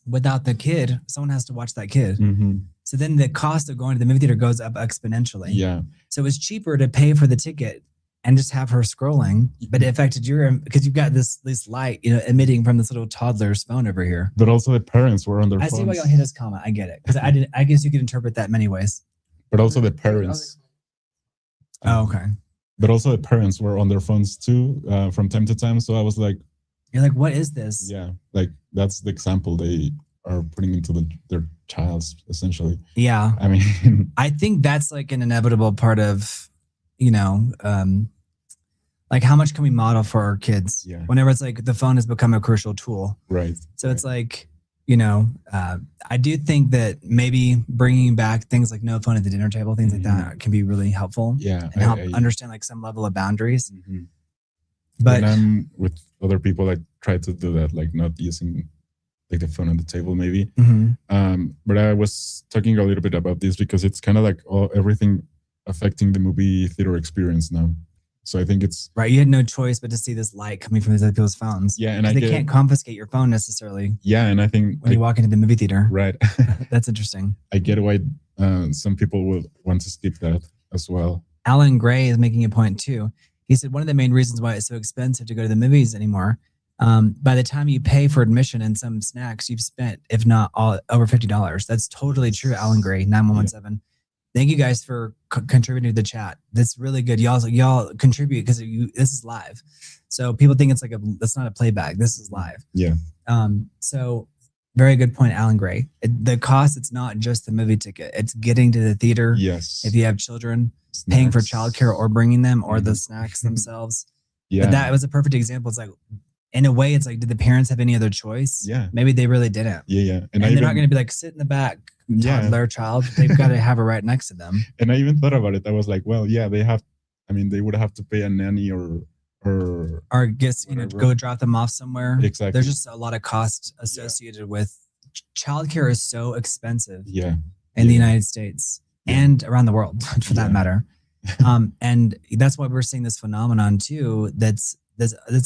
without the kid, someone has to watch that kid. Mm-hmm. So then the cost of going to the movie theater goes up exponentially. Yeah. So it's cheaper to pay for the ticket and just have her scrolling, but it affected because you've got this light, emitting from this little toddler's phone over here. But also the parents were on their phones. I see why y'all hit this comment. I get it because I guess you could interpret that many ways. But also the parents. Oh, okay. But also the parents were on their phones too, from time to time. So I was like, you're like, what is this? Yeah, like that's the example they are putting into their childs, essentially. Yeah. I mean, I think that's like an inevitable part of, like how much can we model for our kids? Yeah. Whenever it's like the phone has become a crucial tool. Right. So it's like, I do think that maybe bringing back things like no phone at the dinner table, things like that can be really helpful. Yeah. And help understand like some level of boundaries. Mm-hmm. But when I'm with other people, I try to do that, like not using like the phone on the table, maybe. Mm-hmm. But I was talking a little bit about this because it's kind of like everything affecting the movie theater experience now. So I think it's right. You had no choice but to see this light coming from these other people's phones. Yeah, and they can't confiscate your phone necessarily. Yeah, and I think when you walk into the movie theater, right? That's interesting. I get why some people will want to skip that as well. Alan Gray is making a point too. He said one of the main reasons why it's so expensive to go to the movies anymore, by the time you pay for admission and some snacks, you've spent, if not all, over $50. That's totally true, Alan Gray, 9117. Yeah. Thank you guys for contributing to the chat. That's really good. Y'all contribute because this is live. So people think it's like it's not a playback. This is live. Yeah. So very good point, Alan Gray. The cost, it's not just the movie ticket. It's getting to the theater. Yes. If you have children, paying for childcare or bringing them or the snacks themselves. Yeah. But that was a perfect example. It's like, in a way, it's like, did the parents have any other choice? Yeah. Maybe they really didn't. Yeah. And they're not going to be like, sit in the back, toddler child. They've got to have her right next to them. And I even thought about it. I was like, well, yeah, they would have to pay a nanny or guess, go drop them off somewhere. Exactly. There's just a lot of costs associated with childcare is so expensive. Yeah. In the United States and around the world, for that matter. And that's why we're seeing this phenomenon too. That's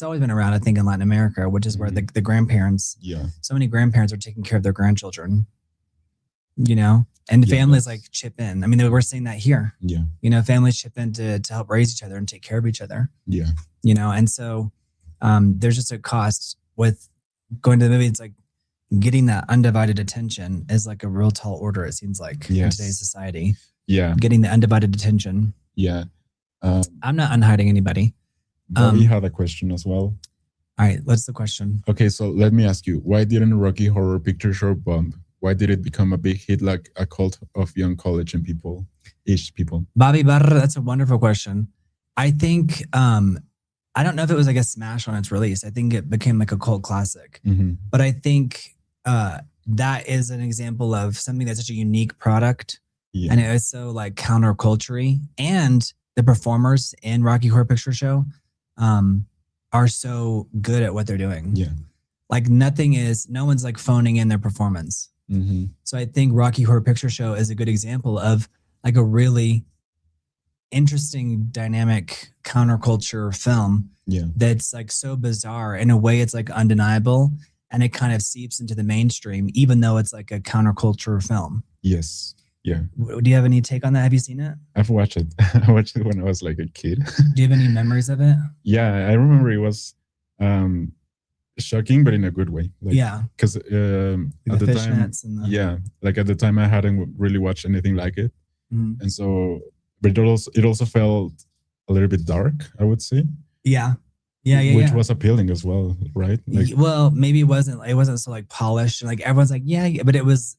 always been around, I think, in Latin America, which is where the grandparents. Yeah. So many grandparents are taking care of their grandchildren. And families like chip in. I mean, we're seeing that here. Yeah. Families chip in to help raise each other and take care of each other. Yeah. And so there's just a cost with going to the movie. It's like getting that undivided attention is like a real tall order, it seems like, in today's society. Yeah. Getting the undivided attention. Yeah. I'm not unhiding anybody. We had a question as well. All right, what's the question? Okay, so let me ask you, why didn't Rocky Horror Picture Show bomb? Why did it become a big hit like a cult of young college and age people? Bobby Barra, that's a wonderful question. I think, I don't know if it was like a smash on its release. I think it became like a cult classic. Mm-hmm. But I think that is an example of something that's such a unique product. Yeah. And it was so like counterculture-y. And the performers in Rocky Horror Picture Show are so good at what they're doing. Yeah. Like no one's like phoning in their performance. Mm-hmm. So I think Rocky Horror Picture Show is a good example of like a really interesting, dynamic counterculture film. Yeah. That's like so bizarre. In a way, it's like undeniable, and it kind of seeps into the mainstream, even though it's like a counterculture film. Yes. Yeah. Do you have any take on that? Have you seen it? I've watched it. I watched it when I was like a kid. Do you have any memories of it? Yeah, I remember it was shocking, but in a good way. Like, yeah. Because at the time, like at the time, I hadn't really watched anything like it, and so, but it also felt a little bit dark, I would say. Yeah. Which was appealing as well, right? Like, well, maybe it wasn't so like polished, and like everyone's like, but it was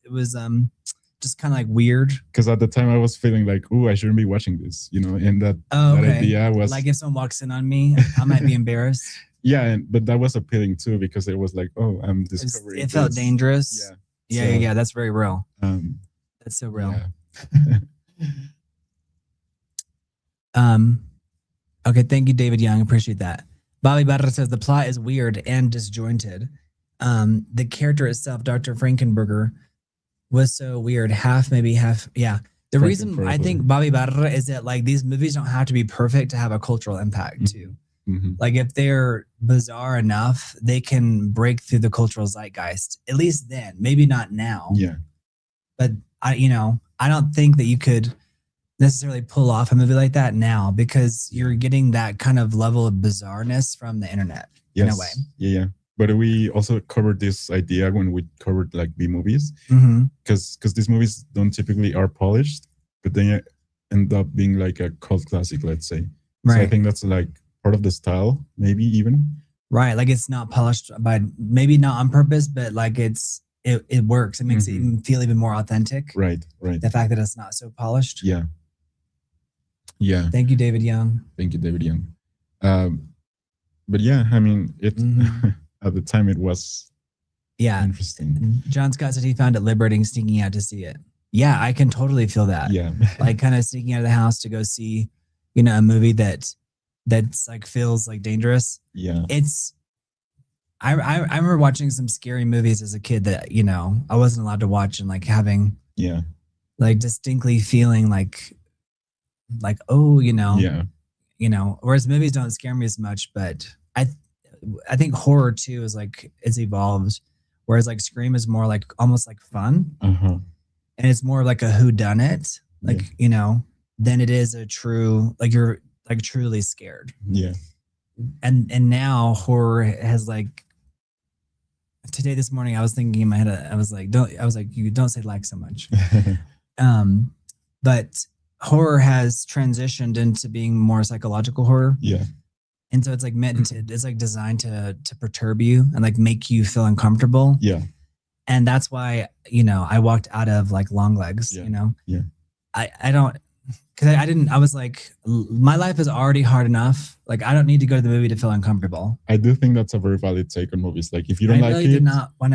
just kind of like weird. Because at the time I was feeling like, oh, I shouldn't be watching this, and that idea was like, if someone walks in on me, I might be embarrassed. Yeah, but that was appealing too, because it was like, oh, I'm discovering. It felt dangerous. Yeah. Yeah. That's very real. That's so real. Okay, thank you, David Young. Appreciate that. Bobby Barra says the plot is weird and disjointed. The character itself, Dr. Frankenberger, was so weird. Maybe half. Yeah. The reason I think Bobby Barra is that like these movies don't have to be perfect to have a cultural impact too. Like if they're bizarre enough, they can break through the cultural zeitgeist. At least then, maybe not now. Yeah. But I don't think that you could necessarily pull off a movie like that now because you're getting that kind of level of bizarreness from the internet in a way. Yeah. But we also covered this idea when we covered like B movies, because these movies don't typically are polished, but they end up being like a cult classic, let's say. Right. So I think that's like part of the style, maybe even. Right, like it's not polished by maybe not on purpose, but like it works. It makes it even feel even more authentic. Right. The fact that it's not so polished. Yeah. Thank you, David Young. But yeah, I mean, it at the time it was interesting. John Scott said he found it liberating sneaking out to see it. Yeah, I can totally feel that. Yeah. Like kind of sneaking out of the house to go see, a movie that's like feels like dangerous. Yeah. I remember watching some scary movies as a kid that, I wasn't allowed to watch and like having like distinctly feeling like whereas movies don't scare me as much, but I think horror too is like it's evolved, whereas like Scream is more like almost like fun, and it's more like a whodunit, like than it is a true like you're like truly scared. Yeah, and now horror has like this morning I was thinking in my head you don't say like so much, but horror has transitioned into being more psychological horror. Yeah. And so it's like it's like designed to perturb you and like make you feel uncomfortable. Yeah. And that's why, I walked out of like Long Legs, Yeah. I don't, cause I was like, my life is already hard enough. Like I don't need to go to the movie to feel uncomfortable. I do think that's a very valid take on movies. Like if you don't I didn't want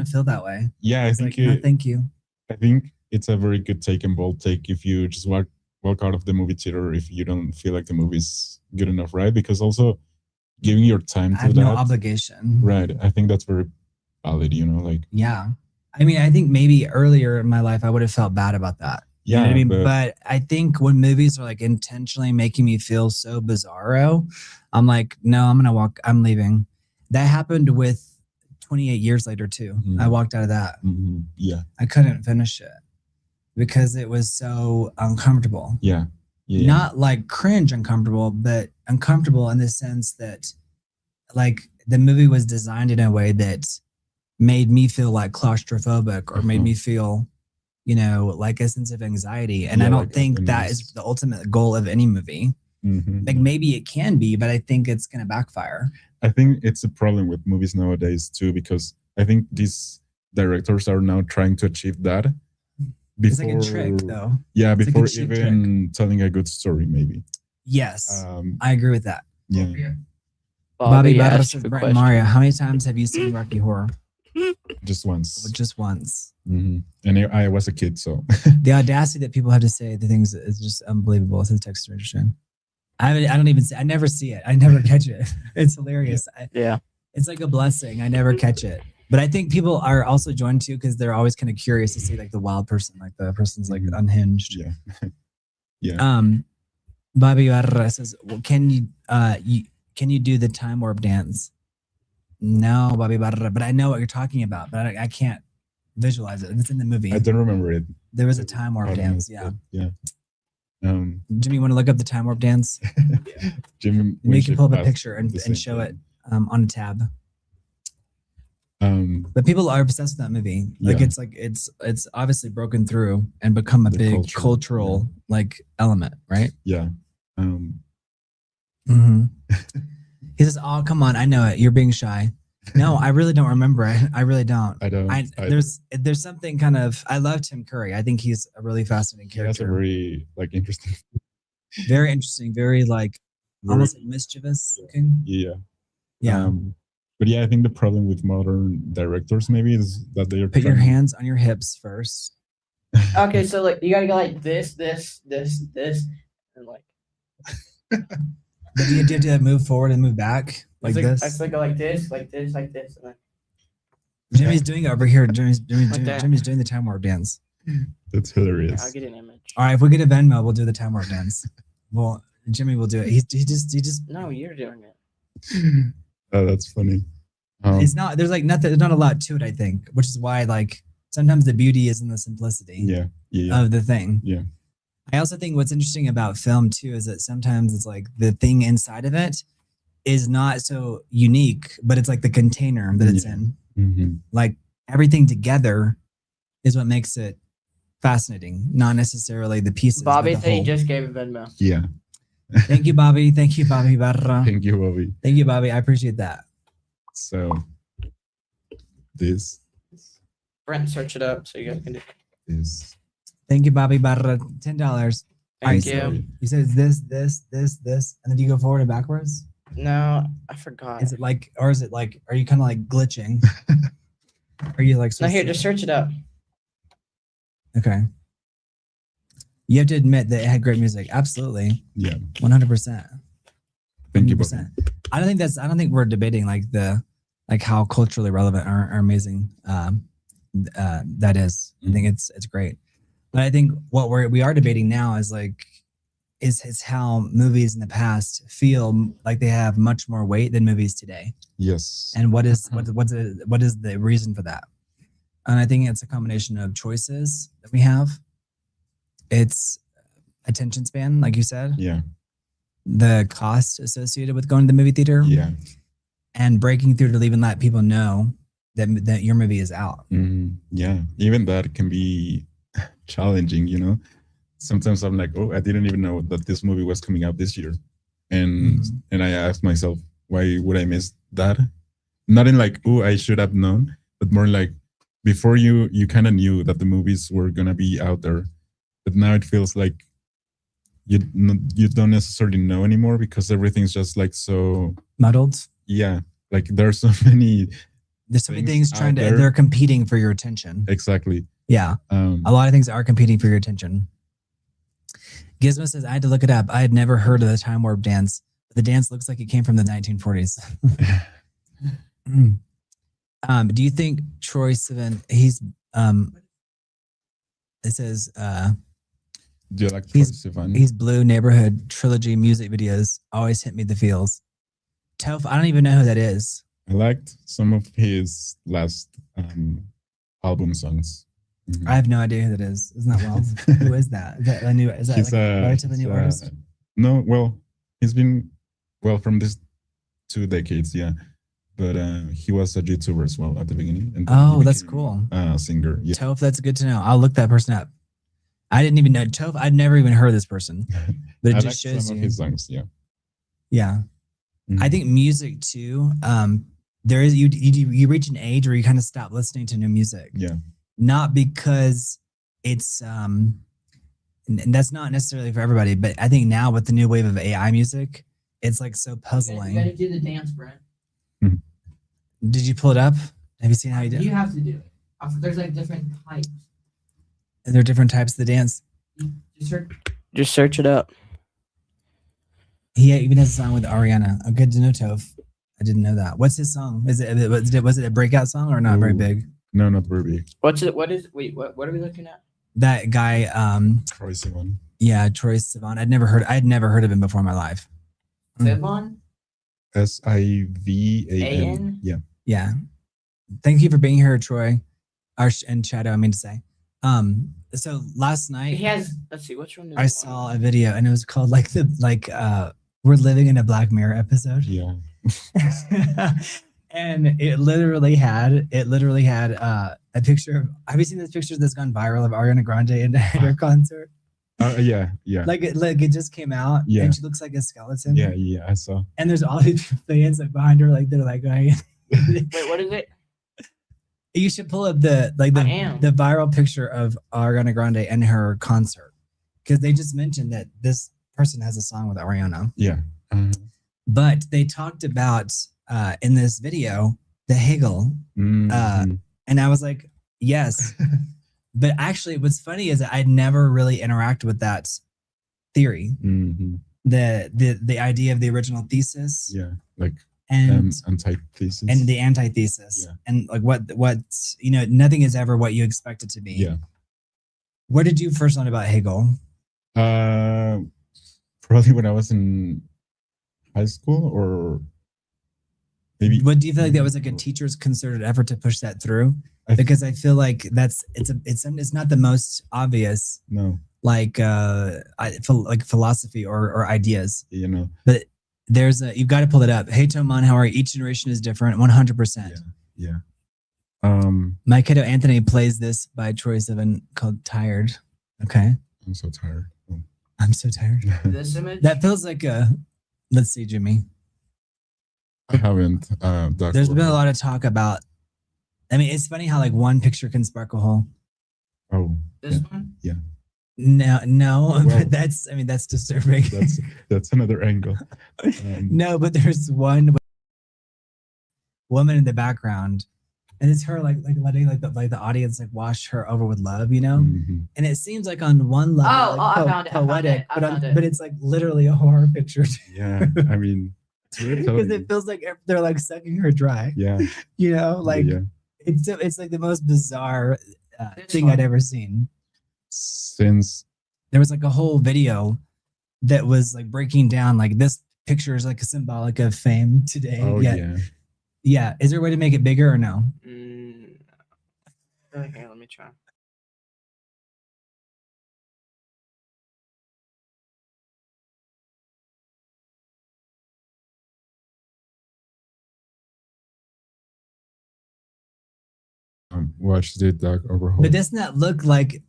to feel that way. Yeah. I think no, thank you. I think it's a very good take and bold take if you just walk out of the movie theater if you don't feel like the movie's good enough, right? Because also giving your time to that. No obligation. Right. I think that's very valid, like. Yeah. I mean, I think maybe earlier in my life I would have felt bad about that. Yeah. You know what I mean? But I think when movies are like intentionally making me feel so bizarro, I'm like, no, I'm leaving. That happened with 28 years later too. I walked out of that. Yeah. I couldn't finish it because it was so uncomfortable. Yeah. Not like cringe uncomfortable, but uncomfortable in the sense that like the movie was designed in a way that made me feel like claustrophobic or made me feel, like a sense of anxiety. And I don't think that is the ultimate goal of any movie. Like maybe it can be, but I think it's going to backfire. I think it's a problem with movies nowadays too, because I think these directors are now trying to achieve that. It's like a trick, though. Yeah, it's before like even telling a good story, maybe. Yes, I agree with that. Yeah. Bobby says, Brent and Mario, how many times have you seen Rocky Horror? Just once. Just once. And I was a kid, so. The audacity that people have to say the things is just unbelievable. It says text registration. I never see it. I never catch it. It's hilarious. Yeah. It's like a blessing. I never catch it. But I think people are also joined too because they're always kind of curious to see like the wild person, like the person's like unhinged. Yeah. Yeah. Bobby Barra says, well, can you do the time warp dance? No, Bobby Barra, but I know what you're talking about, but I can't visualize it. It's in the movie. I don't remember it. There was a time warp dance. Yeah. Yeah. Jimmy, you want to look up the time warp dance? Jimmy, you can pull up a picture and show it on a tab. But people are obsessed with that movie. Like it's obviously broken through and become a big cultural like element, right? Yeah. He says, "Oh, come on, I know it. You're being shy." No, I really don't remember it. I really don't. I don't. There's something kind of. I love Tim Curry. I think he's a really fascinating character. That's a very interesting. Very interesting. Very like almost like mischievous looking. Yeah. Yeah. But yeah, I think the problem with modern directors maybe is that they are Put your hands on your hips first. Okay, so like you gotta go like this, and like. But do you have to move forward and move back like this? I still go like this, and then. Jimmy's doing it over here. Jimmy's that. doing the time warp dance. That's hilarious. I'll get an image. All right, if we get a Venmo, we'll do the time warp dance. Well, Jimmy will do it. He just. No, you're doing it. Oh, that's funny. It's not. There's like nothing. There's not a lot to it. I think, which is why like sometimes the beauty is in the simplicity. Yeah. Of the thing. Yeah. I also think what's interesting about film too is that sometimes it's like the thing inside of it is not so unique, but it's like the container that it's in. Mm-hmm. Like everything together is what makes it fascinating, not necessarily the pieces. Bobby said he just gave a Venmo. Yeah. Thank you, Bobby. Thank you, Bobby Barra. Thank you, Bobby. Thank you, Bobby. I appreciate that. So this. Brent, search it up so you guys can do. Is. Thank you, Bobby Barra. $10. Thank you. You said it's this, and then do you go forward and backwards? No, I forgot. Is it like, or is it like, are you kind of like glitching? Are you like? No, here, just search it up. Okay. You have to admit that it had great music. Absolutely. Yeah. 100%. Thank you, Bobby. I don't think we're debating like how culturally relevant or amazing that is. I think it's great. But I think what we are debating now is like is how movies in the past feel like they have much more weight than movies today. Yes. And what is the reason for that? And I think it's a combination of choices that we have. It's attention span, like you said. Yeah. The cost associated with going to the movie theater. Yeah. And breaking through to even let people know that your movie is out. Mm-hmm. Yeah. Even that can be challenging, you know. Sometimes I'm like, oh, I didn't even know that this movie was coming out this year. And I ask myself, why would I miss that? Not in like, oh, I should have known, but more like before you kind of knew that the movies were going to be out there. But now it feels like you don't necessarily know anymore because everything's just like so muddled. Yeah. Like there's so many things they're competing for your attention. Exactly. Yeah. A lot of things are competing for your attention. Gizmo says, I had to look it up. I had never heard of the time warp dance. But the dance looks like it came from the 1940s. Do you think Troye Sivan, it says, do you like Troye Sivan? He's Blue Neighborhood trilogy music videos always hit me the feels. Toph, I don't even know who that is. I liked some of his last album songs. Mm-hmm. I have no idea who that is. Isn't that wild? Who is that? Is that a new? Is that like a relatively new artist? No, well, he's been from these 2 decades, yeah. But he was a YouTuber as well at the beginning. And that's cool. Singer. Yeah. Toph, that's good to know. I'll look that person up. I didn't even know Toph. I'd never even heard of this person, but it just shows some of his songs. Yeah. Yeah. Mm-hmm. I think music too. There is you reach an age where you kind of stop listening to new music. Yeah. Not because it's and that's not necessarily for everybody, but I think now with the new wave of AI music, it's like so puzzling. You gotta do the dance, Brent. Did you pull it up? Have you seen how you do it? You have to do it. There's like different types. And there are different types of the dance. Just search it up. He even has a song with Ariana. Oh, good to know, Toph. I didn't know that. What's his song? Was it a breakout song or not very big? No, not very big. What are we looking at? That guy, Troye Sivan. Yeah, Troye Sivan. I'd never heard of him before in my life. Sivan? Sivan. Yeah. Yeah. Thank you for being here, Troy. And Shadow, I mean to say. So last night he has, let's see, which one is I saw a video and it was called We're Living in a Black Mirror episode. Yeah. And it literally had a picture of, have you seen this picture that's gone viral of Ariana Grande at her concert? Yeah. Like it just came out. Yeah. And she looks like a skeleton. Yeah, I saw. And there's all these fans behind her, like they're like going. Wait, what is it? You should pull up the viral picture of Ariana Grande and her concert, because they just mentioned that this person has a song with Ariana. Yeah. But they talked about in this video, the Hegel. Mhm. And I was like, yes. But actually, what's funny is that I'd never really interacted with that theory. Mhm. The idea of the original thesis. Yeah, like And antithesis. and the antithesis. Yeah. And like what nothing is ever what you expect it to be. Yeah. Where did you first learn about Hegel? Probably when I was in high school, or maybe. What do you feel like that was like a teacher's concerted effort to push that through? Because I feel like it's not the most obvious. No. Like philosophy or ideas. But you've got to pull it up. Hey Toman, how are you? Each generation is different. 100%. Yeah. My kiddo Anthony plays this by Troye Sivan called Tired. Okay. I'm so tired. I'm so tired. This image? That feels like let's see, Jimmy. I haven't. There's been a lot of talk about, I mean, it's funny how like one picture can spark a whole. Oh. This one? Yeah. No, well, but that's disturbing. That's another angle. No, but there's one woman in the background, and it's her like letting the audience like wash her over with love, Mm-hmm. And it seems like on one level, I found it. poetic, I found it. but it's like literally a horror picture. Yeah, I mean, because it feels like they're like sucking her dry. Yeah, it's like the most bizarre thing I'd ever seen. Since there was like a whole video that was like breaking down like this picture is like a symbolic of fame today. Oh yeah. Is there a way to make it bigger or no? Okay, let me try. Watch the Dark Overhaul. But doesn't that look like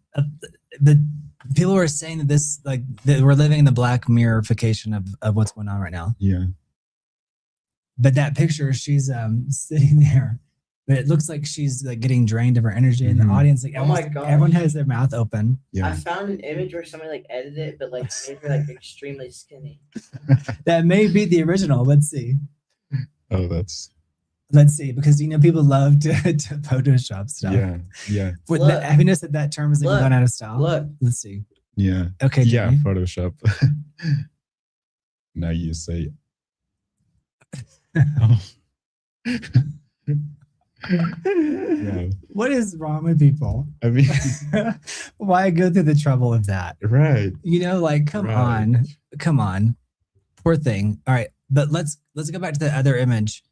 the people were saying that this like that we're living in the Black Mirrorification of what's going on right now? Yeah. But that picture, she's sitting there, but it looks like she's like getting drained of her energy, and the audience like everyone has their mouth open. Yeah. I found an image where somebody like edited it, but like made her like extremely skinny. That may be the original. Let's see. Oh, let's see, because people love to Photoshop stuff. Yeah. Have you noticed that term is like gone out of style? Look. Let's see. Yeah. Okay. Yeah, Jimmy. Photoshop. Now you say. Yeah. What is wrong with people? I mean, why go through the trouble of that? Right. Come on, poor thing. All right, but let's go back to the other image.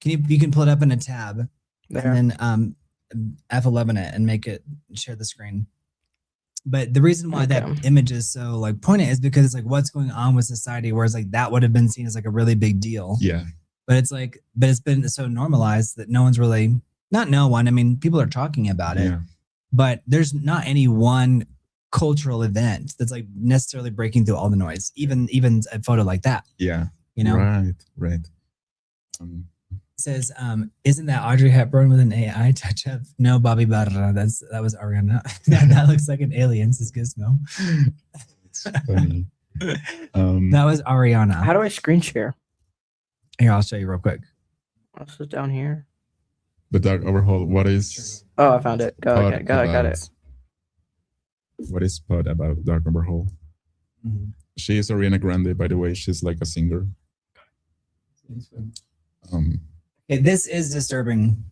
You can pull it up in a tab, and then F11 it and make it share the screen. But the reason why that image is so like poignant is because it's like what's going on with society, whereas like that would have been seen as like a really big deal. Yeah. But it's been so normalized that no one's really, not no one, I mean, people are talking about it, but there's not any one cultural event that's like necessarily breaking through all the noise, even a photo like that. Yeah. Right. It says, isn't that Audrey Hepburn with an AI touch-up? No, Bobby Barra, that was Ariana. that looks like an alien, says Gizmo. It's funny. That was Ariana. How do I screen share? Here, I'll show you real quick. Also down here. The Dark Overhaul. What is? Oh, I found it. Got it. What is Pod about Dark Overhaul? Mm-hmm. She is Ariana Grande, by the way. She's like a singer. Okay, this is disturbing,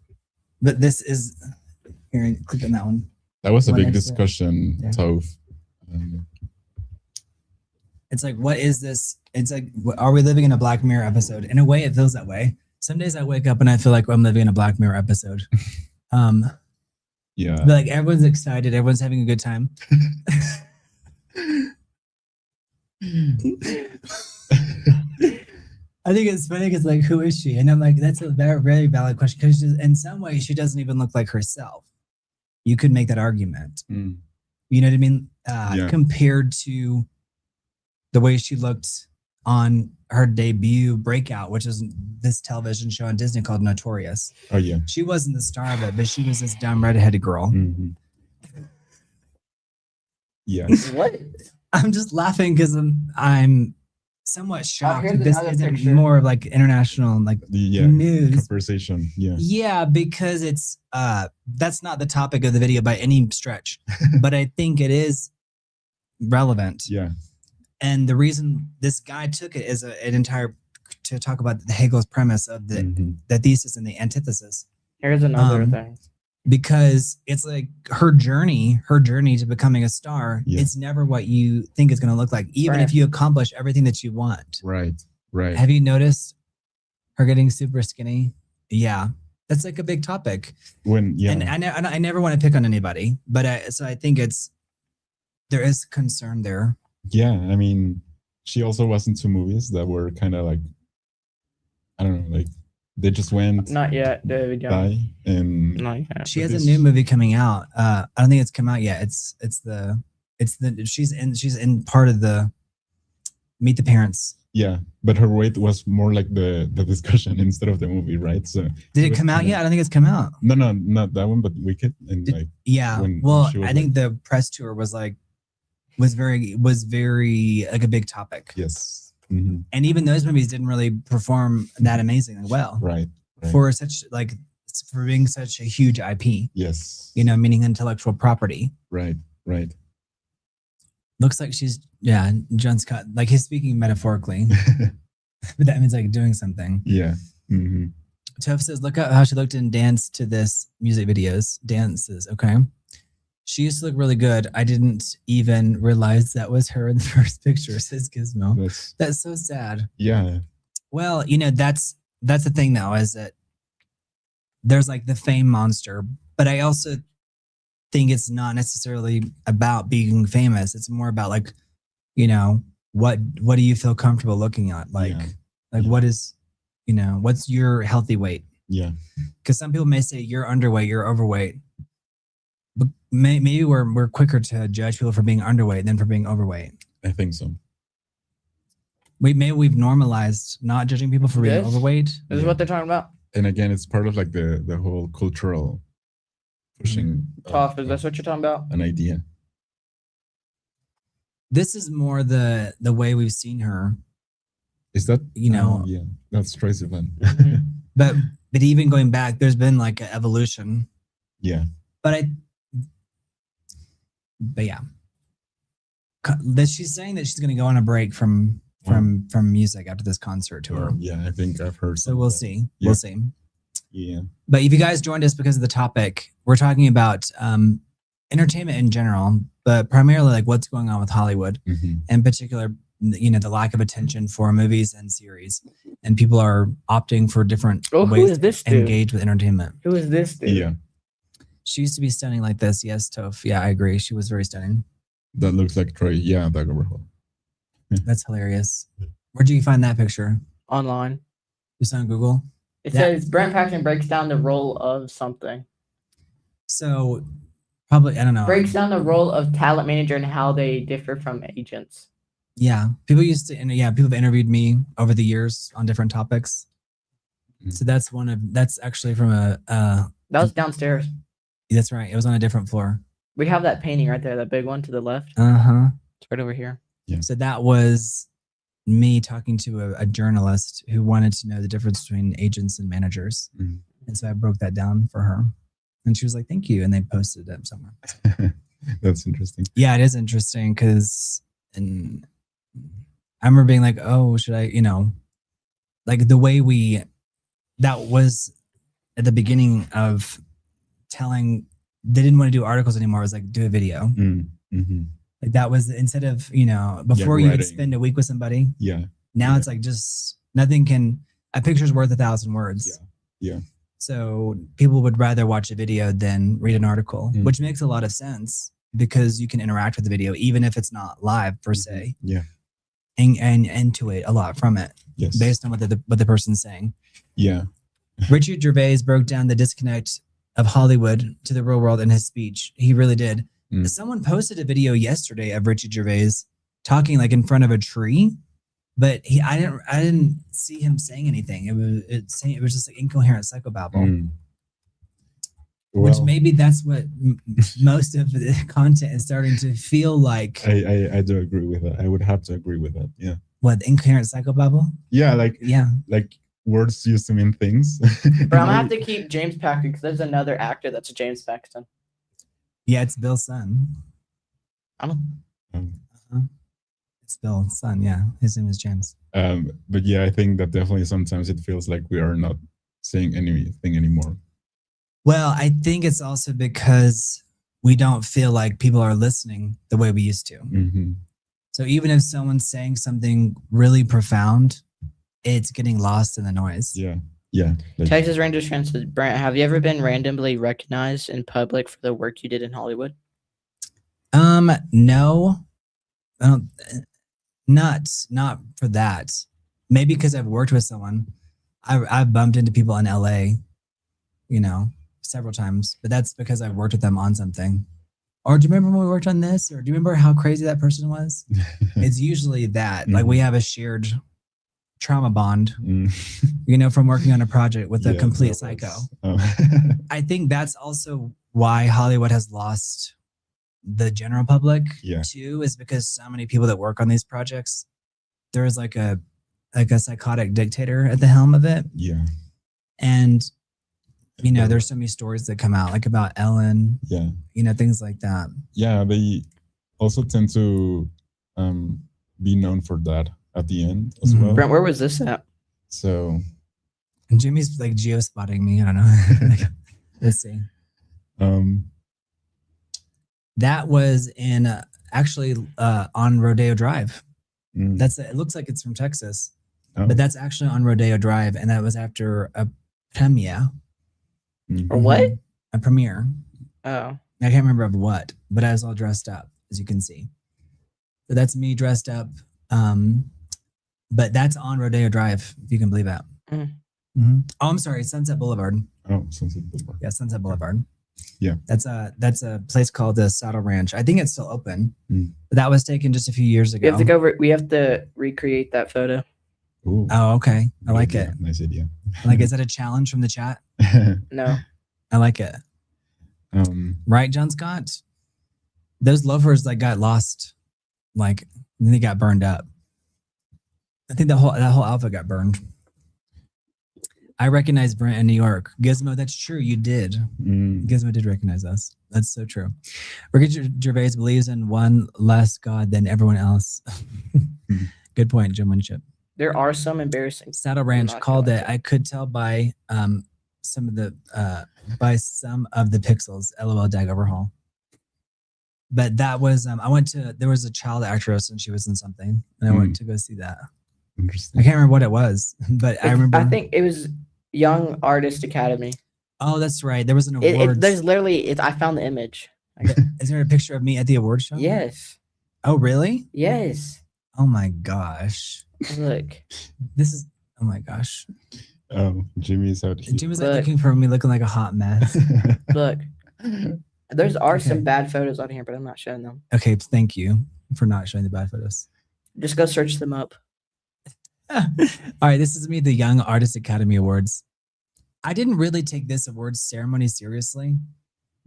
but this is here. Click on that one. That was a big discussion, Toph. It's like, what is this? It's like, are we living in a Black Mirror episode? In a way, it feels that way. Some days I wake up and I feel like I'm living in a Black Mirror episode. Yeah. But like everyone's excited, everyone's having a good time. I think it's funny because like, who is she? And I'm like, that's a very, very valid question because in some ways she doesn't even look like herself. You could make that argument. You know what I mean? Compared to the way she looked on her debut Breakout, which is this television show on Disney called Notorious. Oh yeah. She wasn't the star of it, but she was this dumb redheaded girl. Mm-hmm. Yeah. What? I'm just laughing because I'm somewhat shocked here's this another isn't picture. more of like international like news. Conversation. Yeah. Yeah, because it's that's not the topic of the video by any stretch, but I think it is relevant. Yeah. And the reason this guy took it is an entire to talk about Hegel's premise of the thesis and the antithesis. Here's another thing. Because it's like her journey to becoming a star. Yeah. It's never what you think it's going to look like, even if you accomplish everything that you want. Right. Right. Have you noticed her getting super skinny? Yeah, that's like a big topic. And I never want to pick on anybody, but I think there is concern there. Yeah, I mean, she also was in 2 movies that were kind of like, I don't know, like they just went Not yet, David. by and Not yet. She has a new movie coming out. I don't think it's come out yet. It's she's in part of the Meet the Parents. Yeah, but her weight was more like the discussion instead of the movie, right? So did it come out yet? I don't think it's come out. No, not that one, but Wicked and yeah. Well, I think the press tour was very like a big topic. Yes. And even those movies didn't really perform that amazingly well. Right. For being such a huge IP. Yes. Meaning intellectual property. Right. Looks like John Scott, like he's speaking metaphorically, but that means like doing something. Yeah. Toph says, look at how she looked in dance to this music videos. Dances, okay. She used to look really good. I didn't even realize that was her in the first picture, says Gizmo. That's so sad. Yeah. Well, that's the thing now, is that there's like the fame monster, but I also think it's not necessarily about being famous. It's more about like, what do you feel comfortable looking at? What is, what's your healthy weight? Yeah. Because some people may say you're underweight, you're overweight. But maybe we're quicker to judge people for being underweight than for being overweight. I think so. Maybe we've normalized not judging people for being overweight. This is what they're talking about. And again, it's part of like the whole cultural pushing. Toph, is that what you're talking about? An idea. This is more the way we've seen her. Is that yeah, that's Tracy Van. But even going back, there's been like an evolution. Yeah. But yeah. She's saying that she's going to go on a break from music after this concert tour. Yeah, I think I've heard. So we'll see. Yeah. We'll see. Yeah. But if you guys joined us because of the topic, we're talking about entertainment in general, but primarily like what's going on with Hollywood, in particular, the lack of attention for movies and series, and people are opting for different ways to engage with entertainment. Who is this dude? Yeah. She used to be stunning like this. Yes, Toph. Yeah, I agree. She was very stunning. That looks like Troy. Yeah, that overhaul. That's hilarious. Where did you find that picture? Online. Just on Google? It says Brent Paxton breaks down the role of something. So probably, I don't know. Breaks down the role of talent manager and how they differ from agents. Yeah. People have interviewed me over the years on different topics. So that's actually from that was downstairs. That's right. It was on a different floor. We have that painting right there, that big one to the left. It's right over here. Yeah. So that was me talking to a journalist who wanted to know the difference between agents and managers. And so I broke that down for her. And she was like, thank you. And they posted it somewhere. That's interesting. Yeah, it is interesting because I remember being like, oh, should I, like the way that was at the beginning of telling, they didn't want to do articles anymore. It was like, do a video. Like that was, instead of, before you would spend a week with somebody. Yeah. Now it's like just a picture's worth 1,000 words. Yeah. So people would rather watch a video than read an article, which makes a lot of sense because you can interact with the video, even if it's not live per se. Yeah. And intuit a lot from it. Yes. Based on what the person's saying. Yeah. Richard Gervais broke down the disconnect of Hollywood to the real world in his speech. He really did. Someone posted a video yesterday of Richard Gervais talking like in front of a tree, but I didn't see him saying anything. It was just like incoherent psychobabble. Which maybe that's what most of the content is starting to feel like. I do agree with that. I would have to agree with that. Yeah. What, incoherent psychobabble? Yeah, Yeah. like words used to mean things. But I'm gonna have to keep James Paxton because there's another actor that's a James Paxton. Yeah, it's Bill's son. I don't. It's Bill's son. Yeah, his name is James. But yeah, I think that definitely sometimes it feels like we are not saying anything anymore. Well, I think it's also because we don't feel like people are listening the way we used to. Mm-hmm. So even if someone's saying something really profound, it's getting lost in the noise. Yeah. Yeah. Texas Rangers fan says, Brent, have you ever been randomly recognized in public for the work you did in Hollywood? No. I don't, not for that. Maybe because I've worked with someone. I've bumped into people in LA, several times, but that's because I've worked with them on something. Or do you remember when we worked on this? Or do you remember how crazy that person was? It's usually that. Like we have a shared trauma bond, from working on a project with a complete psycho. I think that's also why Hollywood has lost the general public too, is because so many people that work on these projects, there is like a psychotic dictator at the helm of it. Yeah. And there's so many stories that come out, like about Ellen. Yeah. Things like that. Yeah, they also tend to be known for that at the end as well. Brent, where was this at? So Jimmy's like geo-spotting me. I don't know. Let's see. That was in actually on Rodeo Drive. It looks like it's from Texas, but that's actually on Rodeo Drive, and that was after a premiere. Or what? A premiere. Oh. I can't remember of what, but I was all dressed up, as you can see. So that's me dressed up. But that's on Rodeo Drive, if you can believe that. Oh, I'm sorry, Sunset Boulevard. Oh, Sunset Boulevard. Yeah, Sunset Boulevard. Yeah. That's a place called the Saddle Ranch. I think it's still open. But that was taken just a few years ago. We have to recreate that photo. Ooh. Oh, okay. I like it. Nice idea. Is that a challenge from the chat? No. I like it. Right, John Scott? Those loafers got lost, they got burned up. I think that whole outfit got burned. I recognize Brent in New York. Gizmo, that's true. You did. Gizmo did recognize us. That's so true. Ricky Gervais believes in one less God than everyone else. Good point, Jim Winship. There are some embarrassing. Saddle Ranch called it. I could tell by some of the pixels. LOL Dag Overhaul. But that was there was a child actress and she was in something, and I went to go see that. Interesting. I can't remember what it was, but I remember. I think it was Young Artist Academy. Oh, that's right. There was an award. There's literally. I found the image. Is there a picture of me at the award show? Yes. Oh, really? Yes. Oh my gosh. Look. This is. Oh my gosh. Oh, Jimmy's out here. Jimmy's looking for me, looking like a hot mess. Look. There's some bad photos on here, but I'm not showing them. Okay, thank you for not showing the bad photos. Just go search them up. All right, this is me, the Young Artist Academy Awards. I didn't really take this awards ceremony seriously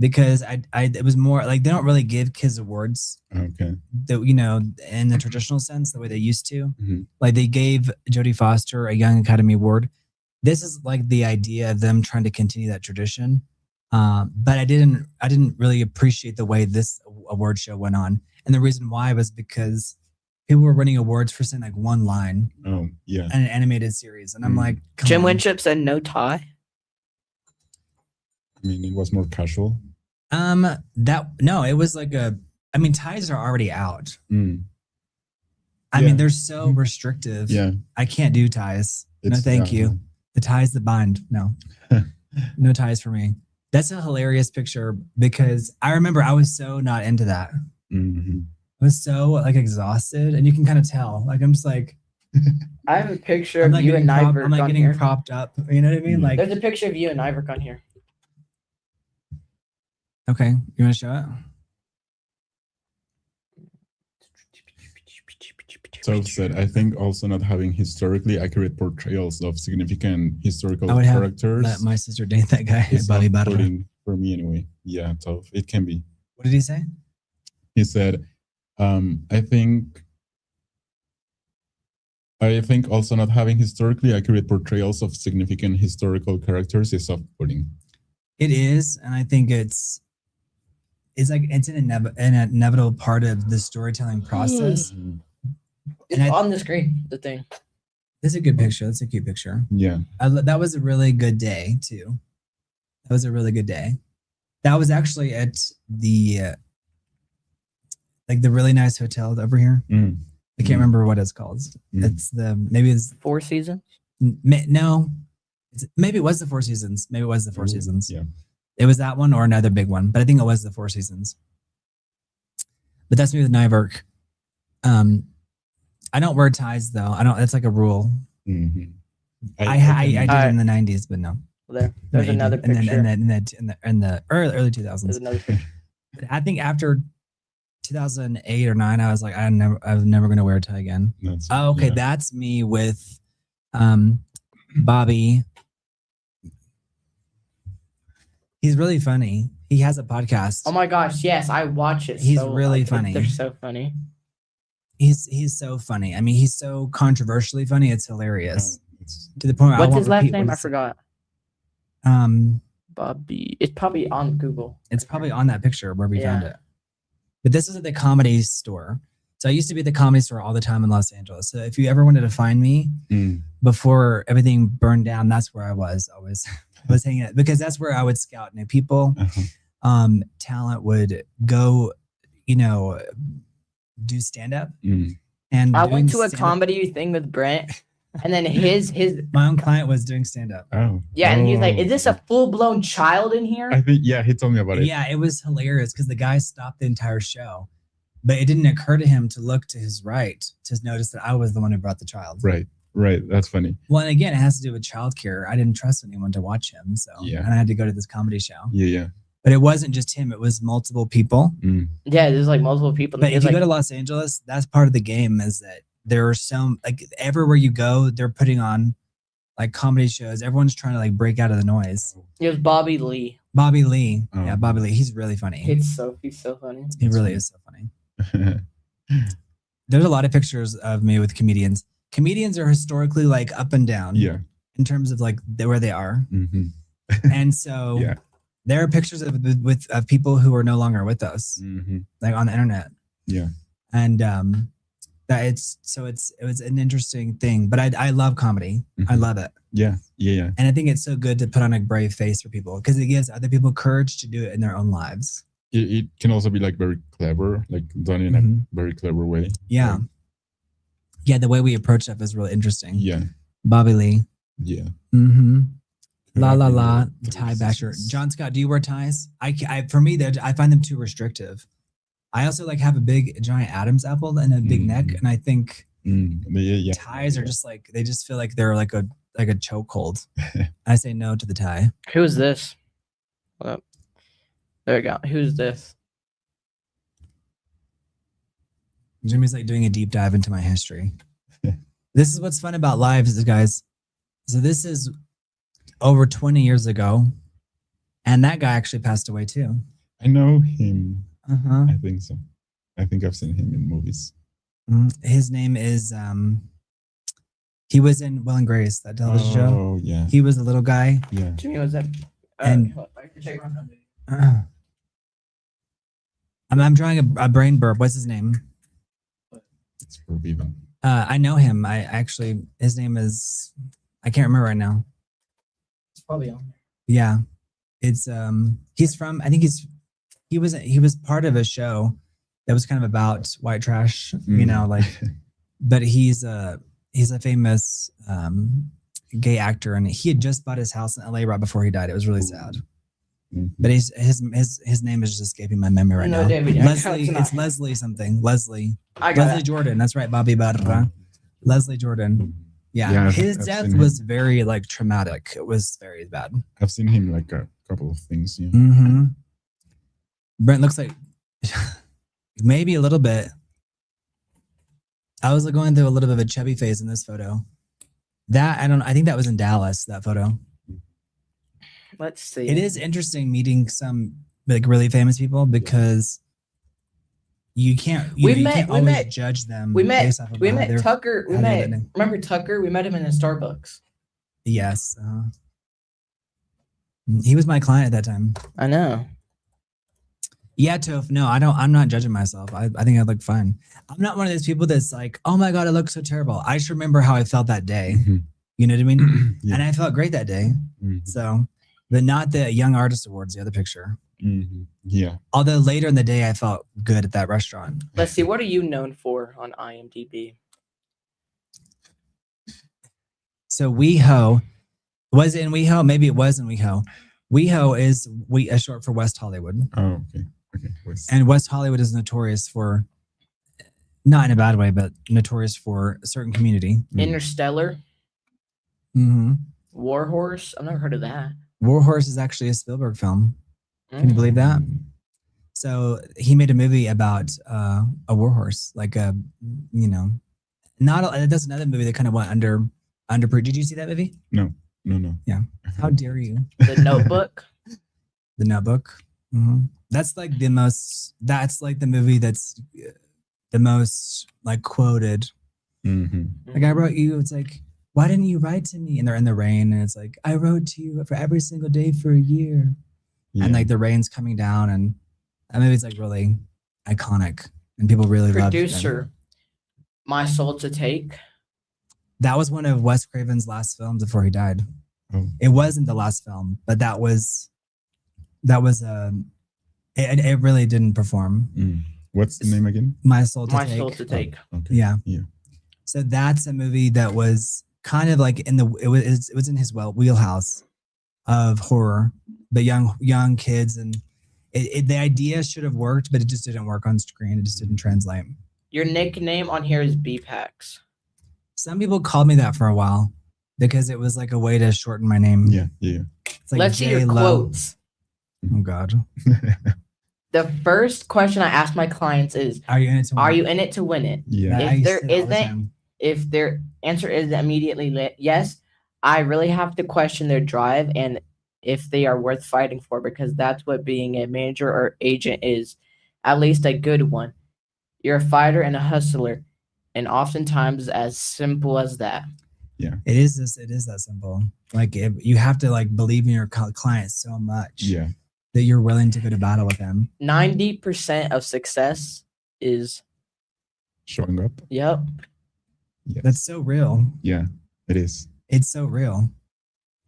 because it was more like they don't really give kids awards. Okay. In the traditional sense, the way they used to. Like they gave Jodie Foster a Young Academy Award. This is like the idea of them trying to continue that tradition. But I didn't really appreciate the way this award show went on. And the reason why was because people were winning awards for saying one line. Oh, yeah. In an animated series. And I'm like, Jim Winship said no tie. I mean, it was more casual. It was ties are already out. I mean, they're so restrictive. Yeah. I can't do ties. No, thank you. The ties that bind. No. No ties for me. That's a hilarious picture because I remember I was so not into that. I was so exhausted, and you can kind of tell. I'm just like. I have a picture of you and Nyberg I'm getting here. Propped up. You know what I mean? There's a picture of you and Nyberg on here. Okay, you want to show it? So said, I think also not having historically accurate portrayals of significant historical I would characters. Let my sister date that guy, Bobby Butler. For me anyway. Yeah, tough. It can be. What did he say? He said, I think I think also not having historically accurate portrayals of significant historical characters is off-putting. It is, and I think it's like it's an inevitable part of the storytelling process. It's on the screen, the thing. That's a good picture. That's a cute picture. Yeah. That was a really good day too. That was a really good day. That was actually at the like the really nice hotel over here. I can't remember what it's called. It's maybe it's Four Seasons. No, maybe it was the Four Seasons. Maybe it was the Four Seasons. Yeah. It was that one or another big one, but I think it was the Four Seasons. But that's me with Nyberg. I don't wear ties though. I don't. That's like a rule. I did in the 90s, but no. Well, there's another picture. And then in the early 2000s. There's another picture. I think after 2008 or 9, I was like, I was never going to wear a tie again. Okay, that's me with Bobby. He's really funny. He has a podcast. Oh my gosh, yes, I watch it. He's really funny. They're so funny. He's so funny. I mean, he's so controversially funny. It's hilarious. To the point. What's his last name? I forgot. Bobby. It's probably on Google. It's probably on that picture where we found it. But this is at the Comedy Store. So I used to be at the Comedy Store all the time in Los Angeles. So if you ever wanted to find me before everything burned down, that's where I was always. I was hanging out because that's where I would scout new people. Talent would go, do stand up. And I went to a comedy thing with Brent, and then his my own client was doing stand up. And he's like, "Is this a full blown child in here?" I think he told me about it. Yeah, it was hilarious because the guy stopped the entire show, but it didn't occur to him to look to his right to notice that I was the one who brought the child. Right. That's funny. Well, and again, it has to do with childcare. I didn't trust anyone to watch him, and I had to go to this comedy show. Yeah. But it wasn't just him; it was multiple people. Yeah, there's like multiple people. But if you go to Los Angeles, that's part of the game. Is that there are some everywhere you go, they're putting on like comedy shows. Everyone's trying to like break out of the noise. It was Bobby Lee. Bobby Lee. Yeah, Bobby Lee. He's really funny. He's so funny. He really is so funny. There's a lot of pictures of me with comedians. Comedians are historically like up and down. Yeah. In terms of like where they are. And so there are pictures of people who are no longer with us, like on the internet. Yeah. And it was an interesting thing, but I love comedy. I love it. Yeah. And I think it's so good to put on a brave face for people because it gives other people courage to do it in their own lives. It can also be like very clever, like done in a very clever way. Yeah. Yeah, the way we approach stuff is really interesting. Yeah. Bobby Lee. Yeah. La, tie basher. John Scott, do you wear ties? For me, I find them too restrictive. I also like have a big giant Adam's apple and a big neck, and I think ties are just like they just feel like they're like a chokehold. I say no to the tie. Who is this? Hold up. There we go. Who's this? Jimmy's like doing a deep dive into my history. This is what's fun about lives, guys. So this is over 20 years ago, and that guy actually passed away too. I know him. I think so. I think I've seen him in movies. His name is he was in Will and Grace, that television show. Oh yeah. He was a little guy. Yeah. Jimmy, was that? And I'm drawing a brain burp. What's his name? It's forbidden. I know him. His name is, I can't remember right now. It's probably on there. Yeah. It's, he's from, I think he was part of a show that was kind of about white trash, but he's a famous, gay actor, and he had just bought his house in LA right before he died. It was really sad. But his name is just escaping my memory right now. David, Leslie, it's Leslie something. Leslie Jordan. That's right, Bobby Barra. Leslie Jordan. Yeah, his death was very like traumatic. It was very bad. I've seen him like a couple of things. Yeah. Brent looks like maybe a little bit. I was going through a little bit of a chubby phase in this photo. I think that was in Dallas, that photo. Let's see. It is interesting meeting some like really famous people because you can't always judge them based off of Tucker. Remember Tucker? We met him in a Starbucks. Yes. He was my client at that time. I know. Yeah, Toph. No, I'm not judging myself. I think I look fine. I'm not one of those people that's like, oh my God, I look so terrible. I just remember how I felt that day. Mm-hmm. You know what I mean? Yeah. And I felt great that day. Mm-hmm. So, but not the Young Artist Awards, the other picture. Mm-hmm. Yeah. Although later in the day, I felt good at that restaurant. Let's see. What are you known for on IMDb? So WeHo, was it in WeHo? Maybe it was in WeHo. WeHo is short for West Hollywood. Oh, okay. Okay. And West Hollywood is notorious for, not in a bad way, but notorious for a certain community. Interstellar. Mm-hmm. Warhorse. I've never heard of that. Warhorse is actually a Spielberg film. Can you believe that? So he made a movie about a warhorse, like a, that's another movie that kind of went under. Did you see that movie? No. Yeah. How dare you? The Notebook. The Notebook. Mm-hmm. That's like the movie that's the most like quoted. Mm-hmm. Like I wrote you, it's like, why didn't you write to me? And they're in the rain and it's like, I wrote to you for every single day for a year. Yeah. And like the rain's coming down and that movie's like really iconic and people really love it. Producer, My Soul to Take. That was one of Wes Craven's last films before he died. Oh. It wasn't the last film, but it really didn't perform. What's the name again? My Soul to Take. My Soul to Take. Oh, okay. Yeah. Yeah. So that's a movie that was kind of like it was in his wheelhouse of horror, the young kids, and the idea should have worked, but it just didn't work on screen. It just didn't translate. Your nickname on here is BPAX. Some people called me that for a while because it was like a way to shorten my name. Yeah. It's like Let's see your quotes. Oh God. The first question I ask my clients is, Are you in it to win it? Yeah. If their answer is immediately yes, I really have to question their drive and if they are worth fighting for, because that's what being a manager or agent is, at least a good one. You're a fighter and a hustler, and oftentimes as simple as that. Yeah, it is that simple. Like you have to like believe in your client so much. Yeah, that you're willing to go to battle with them. 90% of success is showing up. Yep. Yes. That's so real. Yeah, it is. It's so real.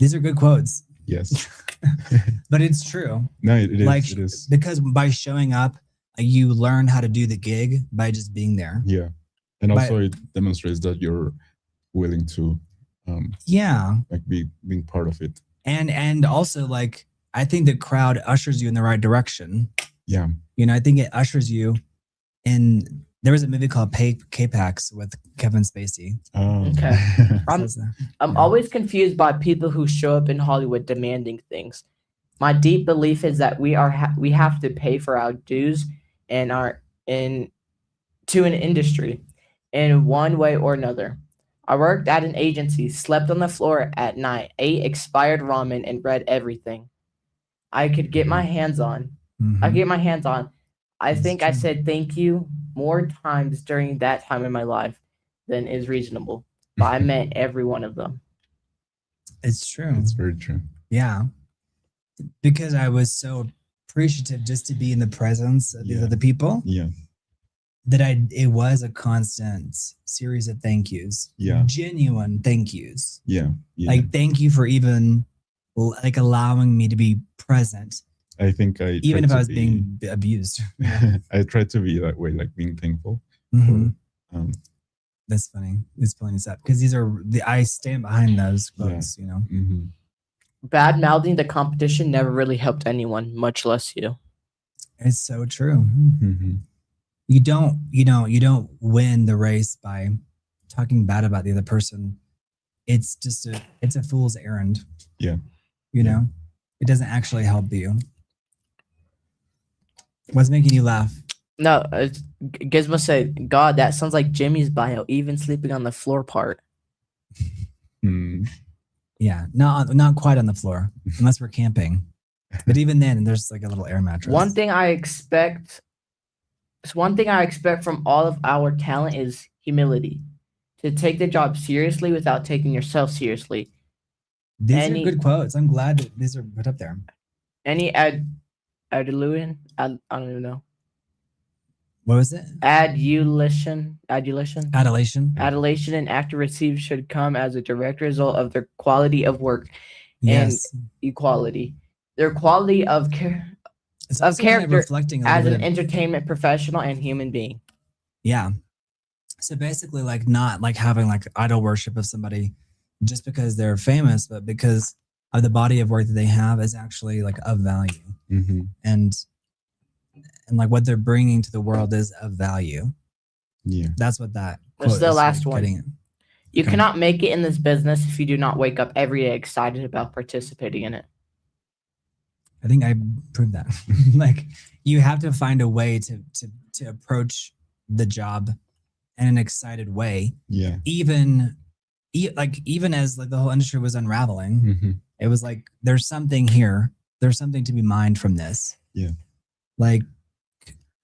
These are good quotes. Yes. But it's true. No, it is. Like, it is. Because by showing up, you learn how to do the gig by just being there. Yeah. And also it demonstrates that you're willing to like being part of it. And also like I think the crowd ushers you in the right direction. Yeah. You know, I think it ushers you in. There was a movie called K-Pax with Kevin Spacey. Oh. Okay. I'm always confused by people who show up in Hollywood demanding things. My deep belief is that we have to pay for our dues and to an industry in one way or another. I worked at an agency, slept on the floor at night, ate expired ramen, and read everything I could get my hands on. Mm-hmm. I think I said thank you more times during that time in my life than is reasonable. But I meant every one of them. It's true. It's very true. Yeah. Because I was so appreciative just to be in the presence of these other people. Yeah. That it was a constant series of thank yous. Yeah. Genuine thank yous. Yeah. Like thank you for even like allowing me to be present. I think even if I was being abused. I tried to be that way, like being thankful. Mm-hmm. That's funny. It's pulling this up because I stand behind those quotes. You know. Mm-hmm. Bad mouthing the competition never really helped anyone, much less you. It's so true. Mm-hmm. You don't win the race by talking bad about the other person. It's just it's a fool's errand. Yeah. You know, it doesn't actually help you. What's making you laugh? No, Gizmo said, God, that sounds like Jimmy's bio, even sleeping on the floor part. Yeah, not quite on the floor, unless we're camping. But even then, there's like a little air mattress. One thing I expect So one thing I expect from all of our talent is humility. To take the job seriously without taking yourself seriously. These are good quotes. I'm glad that these are put up there. Any adulation? I don't even know. What was it? Adulation. Adulation an actor receives should come as a direct result of their quality of work and equality. Their quality of character kind of reflecting as an entertainment professional and human being. Yeah. So basically, like not like having like idol worship of somebody just because they're famous, but because of the body of work that they have is actually like of value, and like what they're bringing to the world is of value. Yeah, that's what that. That's the last one. You cannot make it in this business if you do not wake up every day excited about participating in it. I think I proved that. Like you have to find a way to approach the job in an excited way. Yeah. Even as like the whole industry was unraveling, it was like there's something here. There's something to be mined from this. Yeah. Like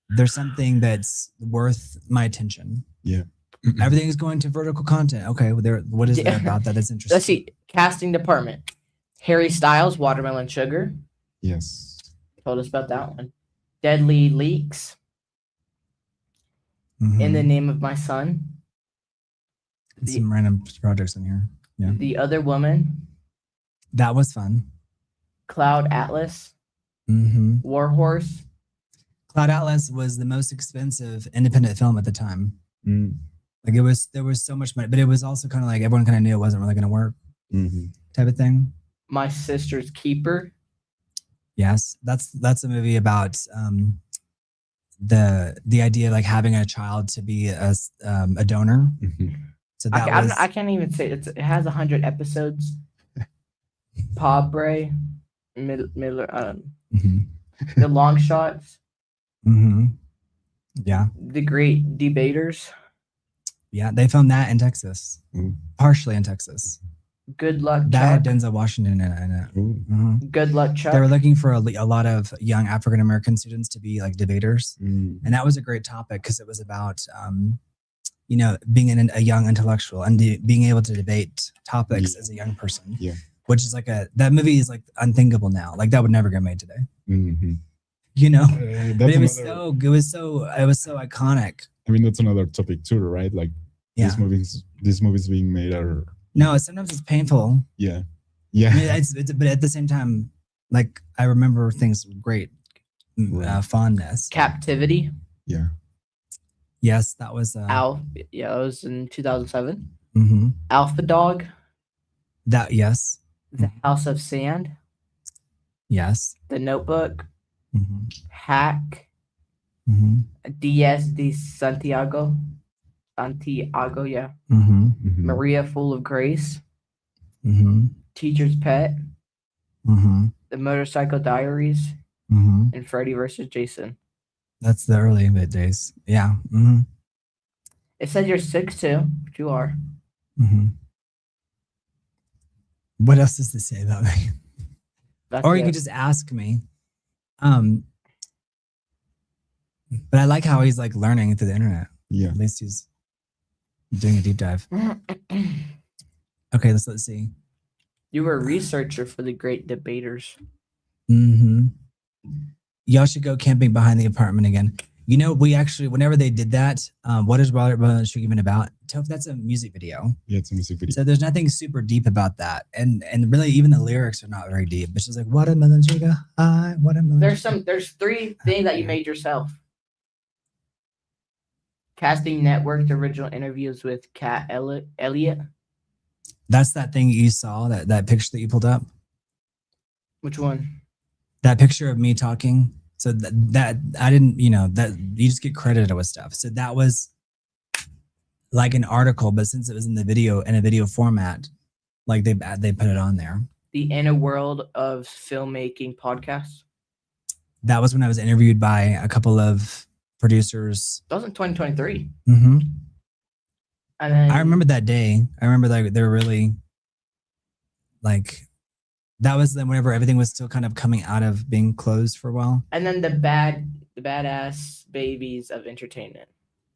there's something that's worth my attention. Yeah. Everything is going to vertical content. Okay, well, what is there about that that's interesting? Let's see. Casting department. Harry Styles, Watermelon Sugar. Yes. Told us about that one. Deadly Leaks. In the Name of My Son. Some random projects in here. Yeah. The Other Woman. That was fun. Cloud Atlas. Warhorse. Cloud Atlas was the most expensive independent film at the time. Like there was so much money, but it was also kind of like everyone kind of knew it wasn't really going to work, type of thing. My Sister's Keeper. Yes, that's a movie about the idea of like having a child to be a donor. So that I can't even say it has 100 episodes. Pabre, Miller, The Long Shots. Yeah. The Great Debaters. Yeah, they filmed that in Texas, partially in Texas. Good Luck Chuck. That had Denzel Washington in it. Good Luck Chuck. They were looking for a lot of young African American students to be like debaters, and that was a great topic because it was about being a young intellectual and being able to debate topics as a young person. Yeah, which is like that movie is like unthinkable now. Like that would never get made today. But it was so iconic. I mean, that's another topic too, right? Like these movies being made are. No, sometimes it's painful. Yeah. I mean, but at the same time, like I remember things with great fondness. Captivity. Yeah. Yes, that was. It was in 2007. Alpha Dog. That yes. The House of Sand. Yes. The Notebook. Hack. Diaz de Santiago. Yeah. Maria Full of Grace. Teacher's Pet. The Motorcycle Diaries. And Freddy versus Jason. That's the early mid days. Yeah. It says you're 6'2", but you are. What else does this say about me? Or you could just ask me. But I like how he's like learning through the internet. Yeah. At least he's doing a deep dive. Okay, let's see. You were a researcher for the Great Debaters. Y'all should go camping behind the apartment again. We actually, whenever they did that, what is Watermelon Sugar even about? Toph, that's a music video. Yeah, it's a music video. So there's nothing super deep about that, and really even the lyrics are not very deep. It's just like watermelon sugar high, watermelon. There's three things that you made yourself. Casting Network, the original interviews with Kat Elliott. That's that thing you saw, that picture that you pulled up. Which one? That picture of me talking. So that I didn't, that you just get credited with stuff. So that was like an article, but since it was in a video format, like they put it on there. The Inner World of Filmmaking podcast. That was when I was interviewed by a couple of producers. That was in 2023. And then I remember that day. I remember like they were really like. That was then whenever everything was still kind of coming out of being closed for a while. And then the bad the badass babies of entertainment.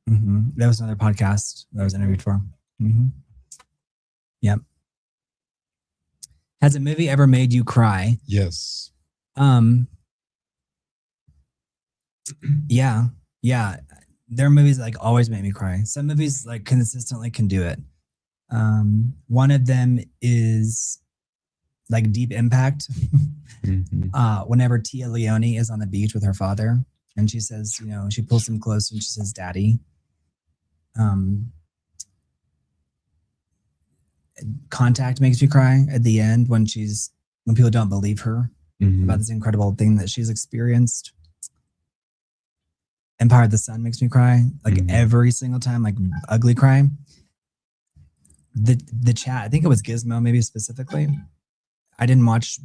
That was another podcast that I was interviewed for. Yep. Has a movie ever made you cry? Yes. Yeah. There are movies that like always make me cry. Some movies like consistently can do it. One of them is like Deep Impact. Whenever Tia Leone is on the beach with her father and she says, she pulls him close and she says, "Daddy." Contact makes me cry at the end when people don't believe her about this incredible thing that she's experienced. Empire of the Sun makes me cry like every single time, like ugly cry. The chat, I think it was Gizmo maybe specifically. I hadn't watched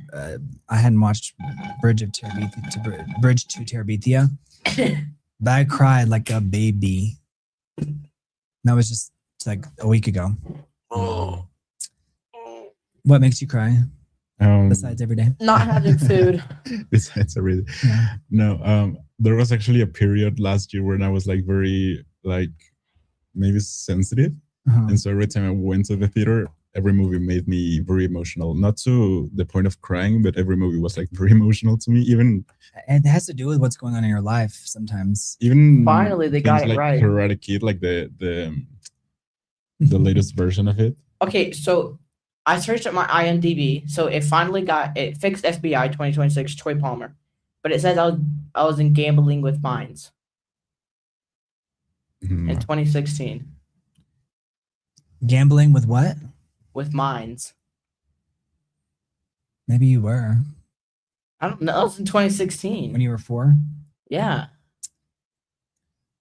Bridge to Terabithia, but I cried like a baby. That was just like a week ago. What makes you cry? Besides every day? Not having food. Besides every day. Yeah. No, there was actually a period last year when I was like very like maybe sensitive. And so every time I went to the theater, every movie made me very emotional. Not to the point of crying, but every movie was like very emotional to me. Even it has to do with what's going on in your life sometimes. Even finally they got it like right. Karate Kid, like the latest version of it. Okay, so I searched up my IMDb. So it fixed FBI 2026 Troy Palmer, but it says I was in Gambling with Minds in 2016. Gambling with what? With Minds. Maybe you were. I don't know. That was in 2016. When you were 4? Yeah.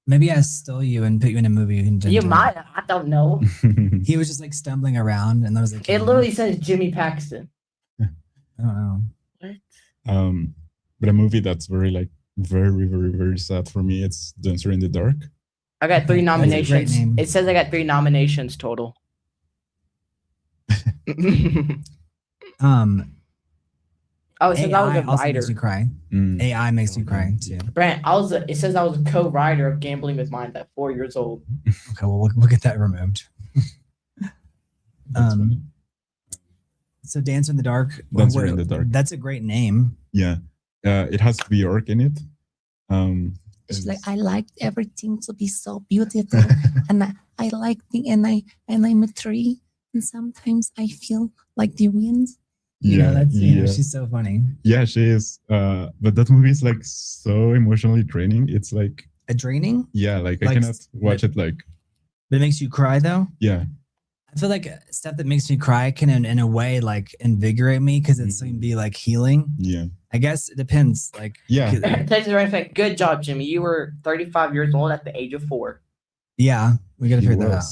Maybe I stole you and put you in a movie. You might. I don't know. He was just like stumbling around, and I was like, it literally says Jimmy Paxton. I don't know. What? But a movie that's very like very, very, very sad for me. It's Dancer in the Dark. I got 3 nominations. It says I got 3 nominations total. Oh, it says I was a also writer. Makes you cry. AI makes you cry too. Brent, it says I was a co-writer of Gambling with Minds at 4 years old. Okay, well we'll get that removed. So Dancer in the Dark. Dancer in the Dark. That's a great name. Yeah. It has Bjork in it. It's like I like everything to be so beautiful, and I like and I'm a tree, and sometimes I feel like the wind. She's so funny. Yeah, she is. But that movie is like so emotionally draining. It's like draining. Yeah, like I cannot watch it like. But it makes you cry though. Yeah. I feel like stuff that makes me cry can in a way like invigorate me because it's going to be like healing. Yeah. I guess it depends. Like Texas right effect. Good job, Jimmy. You were 35 years old at the age of 4. Yeah, we got to figure that out.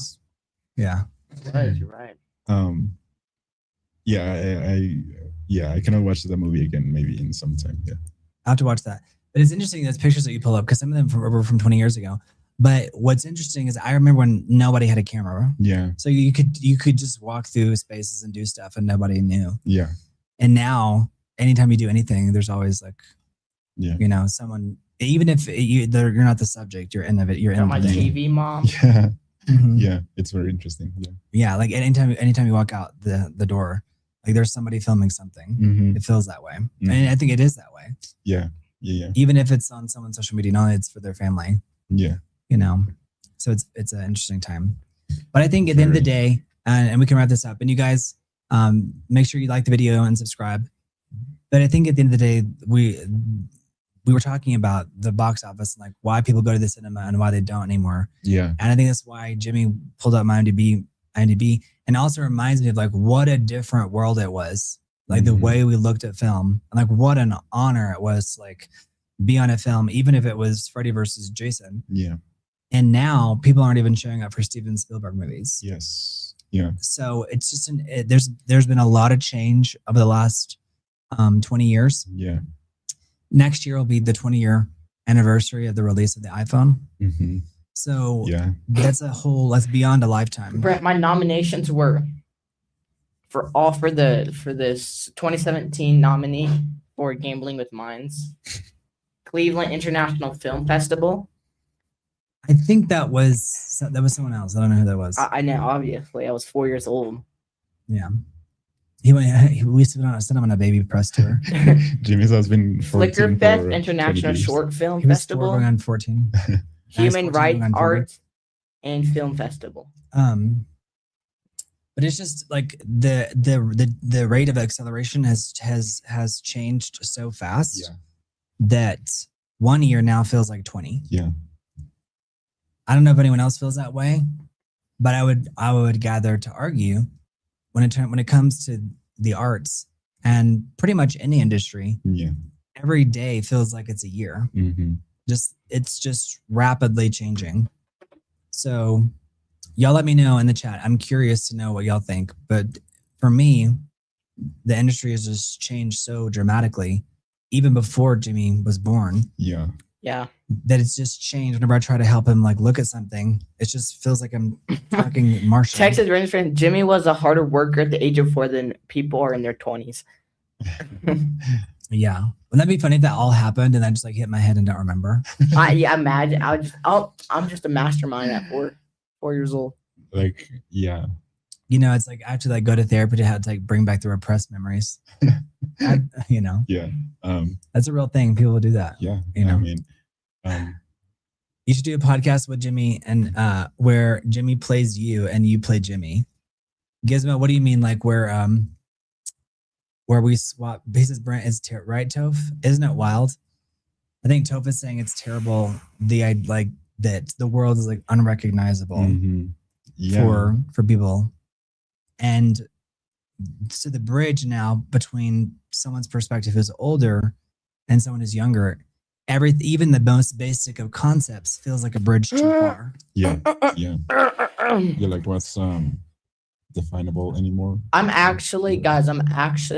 Yeah. You're right. Yeah, I cannot watch the movie again. Maybe in some time. Yeah. I have to watch that. But it's interesting those pictures that you pull up because some of them were from 20 years ago. But what's interesting is I remember when nobody had a camera. Yeah. So you could just walk through spaces and do stuff and nobody knew. Yeah. And now, anytime you do anything, there's always like, someone. Even if you're not the subject, you're in of it. You're in my TV mom. Yeah. Yeah. It's very interesting. Yeah. Yeah. Like anytime you walk out the door, like there's somebody filming something. It feels that way, and I think it is that way. Yeah. Yeah. Even if it's on someone's social media, not it's for their family. Yeah. So it's an interesting time. But I think at the end of the day, and we can wrap this up, and you guys make sure you like the video and subscribe. But I think at the end of the day, we were talking about the box office and like why people go to the cinema and why they don't anymore. Yeah. And I think that's why Jimmy pulled up my IMDb, and also reminds me of like what a different world it was. Like the way we looked at film, and like what an honor it was to like be on a film, even if it was Freddy versus Jason. Yeah. And now people aren't even showing up for Steven Spielberg movies. Yes. Yeah. So it's just there's been a lot of change over the last 20 years. Yeah. Next year will be the 20-year anniversary of the release of the iPhone. So that's beyond a lifetime. Brett, my nominations were for this 2017 nominee for Gambling with Minds. Cleveland International Film Festival. I think that was someone else. I don't know who that was. I know, obviously. I was 4 years old. Yeah. We sit him on a baby press tour. Jimmy's has been 14 Flicker Fest for International 20 years. Short Film He was Festival. going on 14. Human 14 Rights going on 40. Arts and Film Festival. But it's just like the rate of acceleration has changed so fast that 1 year now feels like 20. Yeah. I don't know if anyone else feels that way, but I would gather to argue when it comes to the arts and pretty much any industry, every day feels like it's a year. Mm-hmm. It's just rapidly changing. So y'all let me know in the chat. I'm curious to know what y'all think. But for me, the industry has just changed so dramatically, even before Jimmy was born. Yeah. Yeah. That it's just changed. Whenever I try to help him like look at something, it just feels like I'm talking Martian. Texas Rangers fan, Jimmy was a harder worker at the age of 4 than people are in their 20s. Yeah. Wouldn't that be funny if that all happened and I just like hit my head and don't remember? Imagine. I'm just a mastermind at 4 years old. Like, yeah. You know, it's like I have to like go to therapy to have to like bring back the repressed memories. You know. Yeah. That's a real thing. People do that. Yeah. You know. I mean, you should do a podcast with Jimmy and where Jimmy plays you and you play Jimmy. Gizmo, what do you mean? Like where we swap bases? Brent is right, Toph? Isn't it wild? I think Toph is saying it's terrible. Like that the world is like unrecognizable for people. And so the bridge now between someone's perspective who's older and someone who's younger, even the most basic of concepts feels like a bridge too far. Yeah. Yeah. You're like, what's definable anymore? I'm actually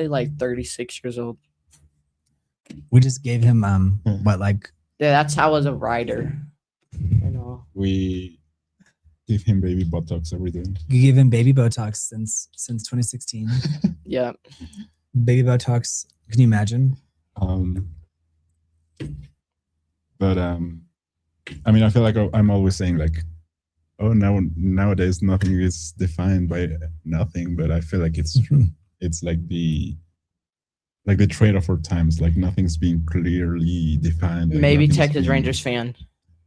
like 36 years old. We just gave him Yeah, that's how I was a writer. You know. We give him baby Botox every day. You give him baby Botox since 2016. Yeah. Baby Botox. Can you imagine? But I mean, I feel like I'm always saying like, oh, nowadays nothing is defined by nothing. But I feel like it's true. It's like the trade-off for times. Like nothing's being clearly defined. Like maybe Texas Rangers fan.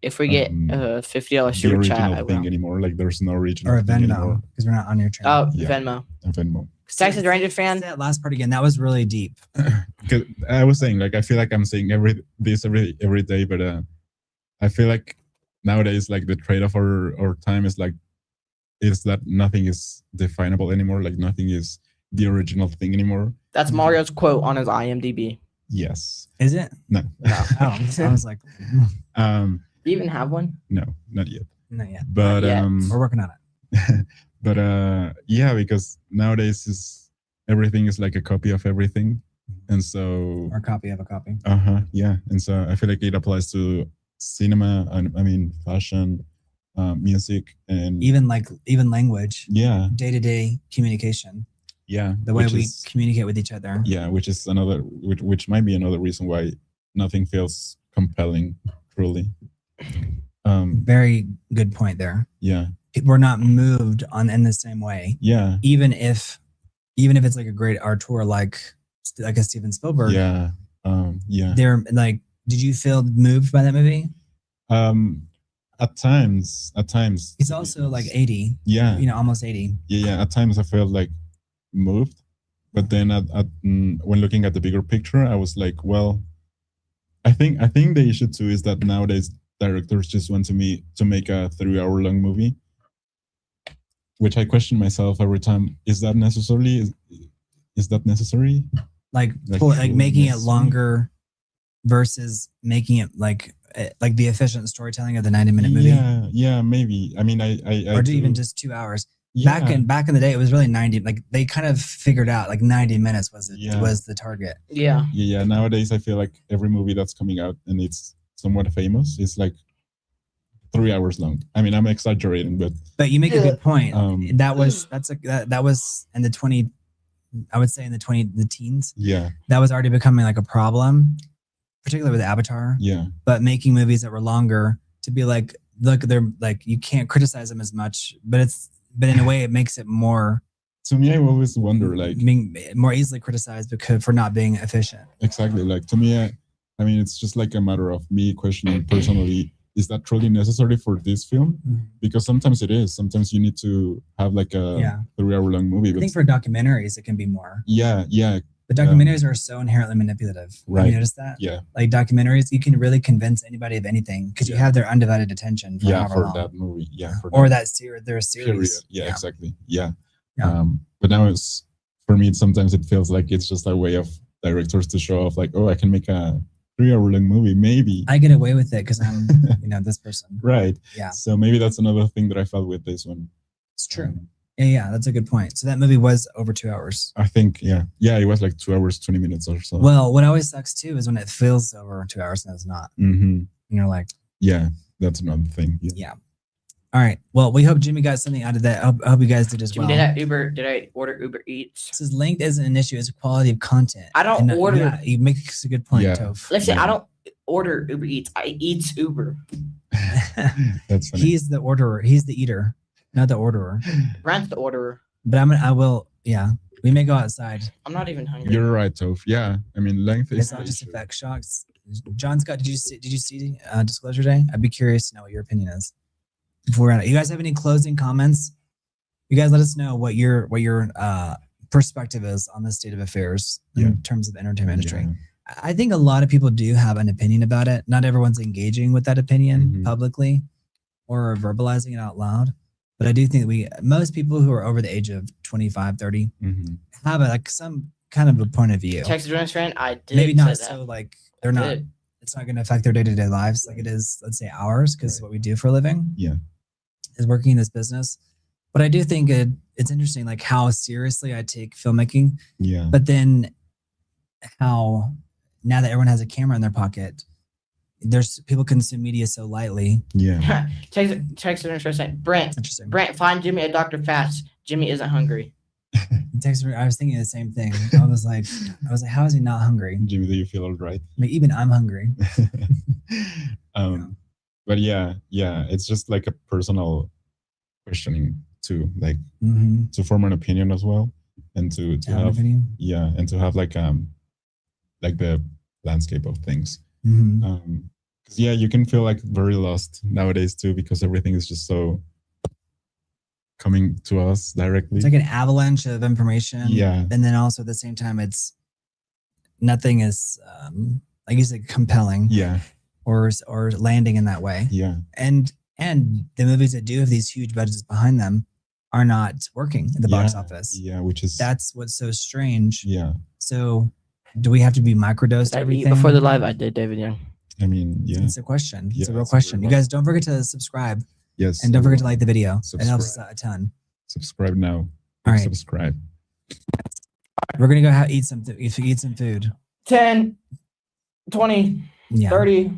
If we get a $50 super chat, I will. Thing anymore. Like there's no original or a thing Venmo because we're not on your channel. Oh, yeah. Venmo. A Venmo. Texas Rangers fan. Say that last part again. That was really deep. Because I was saying like I feel like I'm saying every day, but I feel like nowadays like the trade-off or time is that nothing is definable anymore. Like nothing is the original thing anymore. That's Mario's quote on his IMDb. Yes. Is it? No. Oh, I was like, Do you even have one? No, not yet. Not yet. But Not yet. We're working on it. But yeah, because nowadays everything is like a copy of everything, and so or a copy of a copy. Yeah, and so I feel like it applies to cinema and I mean fashion, music, and even language. Yeah. Day-to-day communication. Yeah. The way we communicate with each other. Yeah, which might be another reason why nothing feels compelling, truly. Very good point there. Yeah. We're not moved in the same way. Yeah. Even if it's like a great auteur like a Steven Spielberg. Yeah. Yeah. They're like, did you feel moved by that movie? At times. He's also like 80. Yeah. You know, almost 80. Yeah. At times I felt like moved, but then when looking at the bigger picture, I was like, well, I think the issue too is that nowadays directors just want to make a 3-hour-long movie, which I question myself every time. Is that necessary? Like making it longer versus making it like the efficient storytelling of the 90-minute movie. Yeah, maybe. I mean, or even just 2 hours. Yeah. Back in the day, it was really 90. Like they kind of figured out like 90 minutes was the target. Yeah. Yeah. Nowadays, I feel like every movie that's coming out and it's somewhat famous is like 3 hours long. I mean, I'm exaggerating, but you make a good point. That was in the 20. I would say in the teens. Yeah. That was already becoming like a problem. particularly with Avatar. Yeah. But making movies that were longer to be like, look, they're like, you can't criticize them as much, but in a way it makes it more. To me, I always wonder, like, being more easily criticized because for not being efficient. Exactly. Like, to me, I mean, it's just like a matter of me questioning personally, is that truly necessary for this film? Mm-hmm. Because sometimes it is. Sometimes you need to have like a 3-hour-long movie. I think for documentaries, it can be more. Yeah. The documentaries are so inherently manipulative. Right. Have you noticed that? Yeah. Like documentaries, you can really convince anybody of anything because you have their undivided attention for however long. That movie. Yeah. Or that series. Their series. Period. Yeah, exactly. Yeah. Yeah. But now for me, sometimes it feels like it's just a way of directors to show off, like, oh, I can make a 3-hour-long movie. Maybe I get away with it because I'm, this person. Right. Yeah. So maybe that's another thing that I felt with this one. It's true. Yeah, that's a good point. So that movie was over 2 hours. I think, yeah, it was like 2 hours, 20 minutes or so. Well, what always sucks too is when it feels over 2 hours and it's not. Mm-hmm. And you're like, yeah, that's another thing. Yeah. All right. Well, we hope Jimmy got something out of that. I hope you guys did as well. Did I order Uber Eats? This is length isn't an issue; it's quality of content. I don't order. Yeah, you make a good point, Yeah. Toph. Listen, I don't order Uber Eats. I eat Uber. That's funny. He's the orderer. He's the eater, not the orderer. Brent's the orderer. But I will. Yeah, we may go outside. I'm not even hungry. You're right, Toph. Yeah, I mean, length is. It's not just effect shocks. John Scott, did you see Disclosure Day? I'd be curious to know what your opinion is. Before we're out, you guys have any closing comments? You guys let us know what your perspective is on the state of affairs in terms of the entertainment industry. Yeah. I think a lot of people do have an opinion about it. Not everyone's engaging with that opinion publicly or verbalizing it out loud. But I do think most people who are over the age of 25, 30 have some kind of a point of view. Texas Rangers fan, I did. Maybe not say so that. like they're not. It's not going to affect their day-to-day lives like it is, let's say, ours, because what we do for a living is working in this business. But I do think it's interesting, like how seriously I take filmmaking. Yeah. But then how now that everyone has a camera in their pocket, there's people consume media so lightly. Yeah. Texas Rangers fan, Brent. Interesting. Brent, find Jimmy a Dr. Fast. Jimmy isn't hungry. I was thinking the same thing. I was like, how is he not hungry? Jimmy, do you feel all right? I mean, even I'm hungry. But yeah, it's just like a personal questioning too, like to form an opinion as well, and to have and to have like the landscape of things. Because you can feel like very lost nowadays too, because everything is just so coming to us directly. It's like an avalanche of information. Yeah. And then also at the same time, nothing is like you said, compelling. Yeah. Or landing in that way. Yeah. And the movies that do have these huge budgets behind them are not working at the box office. Yeah, that's what's so strange. Yeah. So do we have to be microdosed everything? Before the live, I did David Young. I mean, yeah. It's a question. It's a real it's question. You guys don't forget to subscribe. Yes. And don't forget to like the video. Subscribe. It helps us out a ton. Subscribe now. All right. Subscribe. We're going to go eat some food. 10, 20, 30,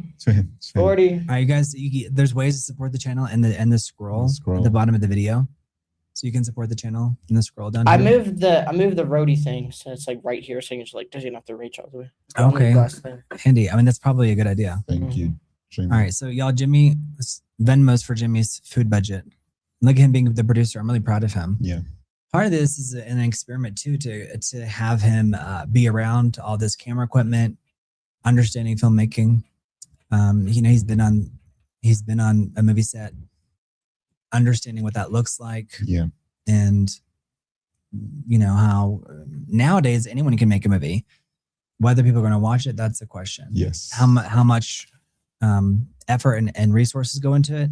40. All right, you guys, there's ways to support the channel and the scroll at the bottom of the video. So you can support the channel in the scroll down here. I moved the roadie thing, so it's like right here, so it's like doesn't have to reach all the way. Okay. Handy. I mean, that's probably a good idea. Thank you. All right, so y'all, Jimmy, Venmo's for Jimmy's food budget. Look at him being the producer. I'm really proud of him. Yeah. Part of this is an experiment too, to have him be around all this camera equipment, understanding filmmaking. He's been on a movie set, understanding what that looks like. Yeah. And how nowadays anyone can make a movie. Whether people are going to watch it, that's the question. Yes. How much effort and resources go into it,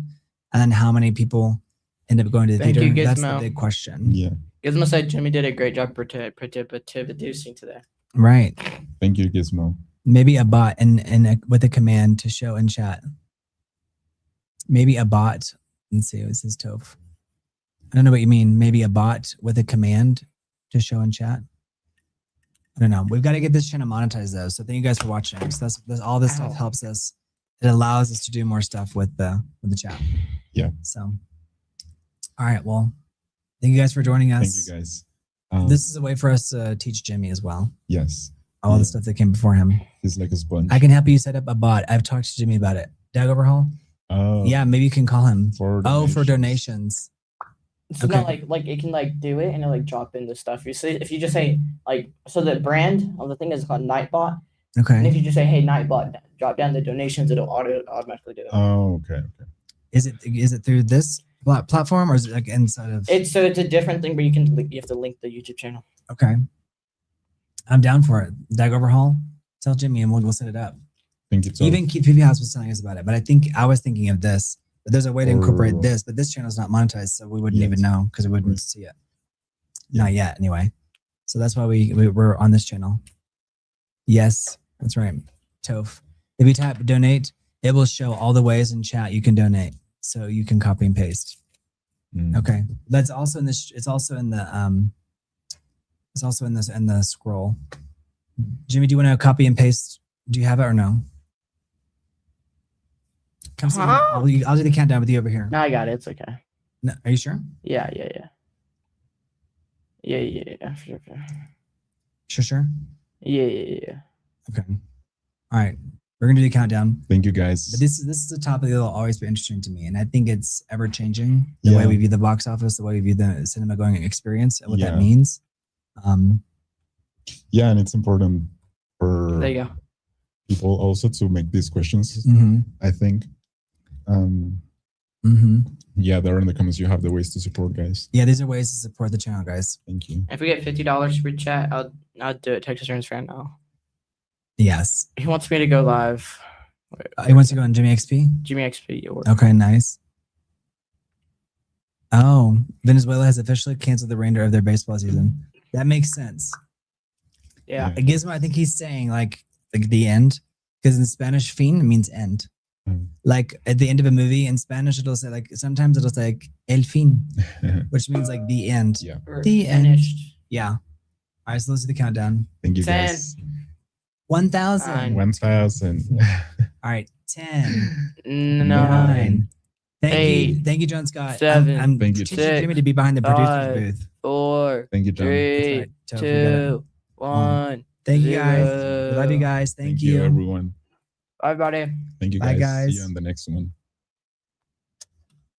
and then how many people end up going to the theater? That's the big question. Yeah. Gizmo said Jimmy did a great job producing today. Right. Thank you, Gizmo. Maybe a bot and with a command to show in chat. Maybe a bot. Let's see. This is Toph. I don't know what you mean. Maybe a bot with a command to show in chat. I don't know. We've got to get this channel monetized though. So thank you guys for watching. So that's all this stuff helps us. It allows us to do more stuff with the chat. Yeah. So, all right. Well, thank you guys for joining us. Thank you guys. This is a way for us to teach Jimmy as well. Yes. all the stuff that came before him. He's like a sponge. I can help you set up a bot. I've talked to Jimmy about it. Dag Overhaul? Oh. Yeah, maybe you can call him. For for donations. So not like it can like do it and it'll like drop in the stuff. You see, if you just say like, so the brand of the thing is called Nightbot. Okay. And if you just say, hey, Nightbot, drop down the donations, it'll automatically do it. Oh, okay. Is it through this platform or is it like inside of? It's a different thing, but you have to link the YouTube channel. Okay. I'm down for it. Dag Overhaul, tell Jimmy and we'll set it up. Thank you. Even PV House was telling us about it, but I was thinking of this. But there's a way to incorporate this, but this channel is not monetized, so we wouldn't even know because we wouldn't see it. Not yet, anyway. So that's why we're on this channel. Yes, that's right. Toph. If you tap donate, it will show all the ways in chat you can donate, so you can copy and paste. Okay, that's also in this. It's also in the in the scroll. Jimmy, do you want to copy and paste? Do you have it or no? I'll do the countdown with you over here. No, I got it. It's okay. No, are you sure? Yeah. Sure. Yeah. Okay. All right. We're gonna do the countdown. Thank you, guys. But this is a topic that will always be interesting to me, and I think it's ever changing. The way we view the box office, the way we view the cinema going experience, and what that means. Yeah, and it's important for there you go. people also to make these questions. I think. Yeah, there in the comments you have the ways to support, guys. Yeah, these are ways to support the channel, guys. Thank you. If we get $50 per chat, I'll do it. Texas Rams fan now. Yes. He wants me to go live. He wants to go on Jimmy XP? Jimmy XP. Okay, nice. Oh, Venezuela has officially canceled the remainder of their baseball season. That makes sense. Yeah. Gizmo, I think he's saying like the end, because in Spanish, fin means end. Like at the end of a movie in Spanish, it'll say like sometimes it'll say like el fin, which means like the end. Yeah. The finished. end. Yeah. All right, so let's do the countdown. Thank you, 10, guys. 1,000. 1,000. All right, 10, 9, Thank you, John Scott. 7. I'm Thank you. teaching Jimmy to be behind the producer's 5, booth. 4, Thank you, John. 3, That's right, Toph, we got it. 2, 1. Thank you, guys. 0. We love you guys. Thank you, you. everyone. Bye, buddy. Thank you, Bye, guys. guys. See you on the next one.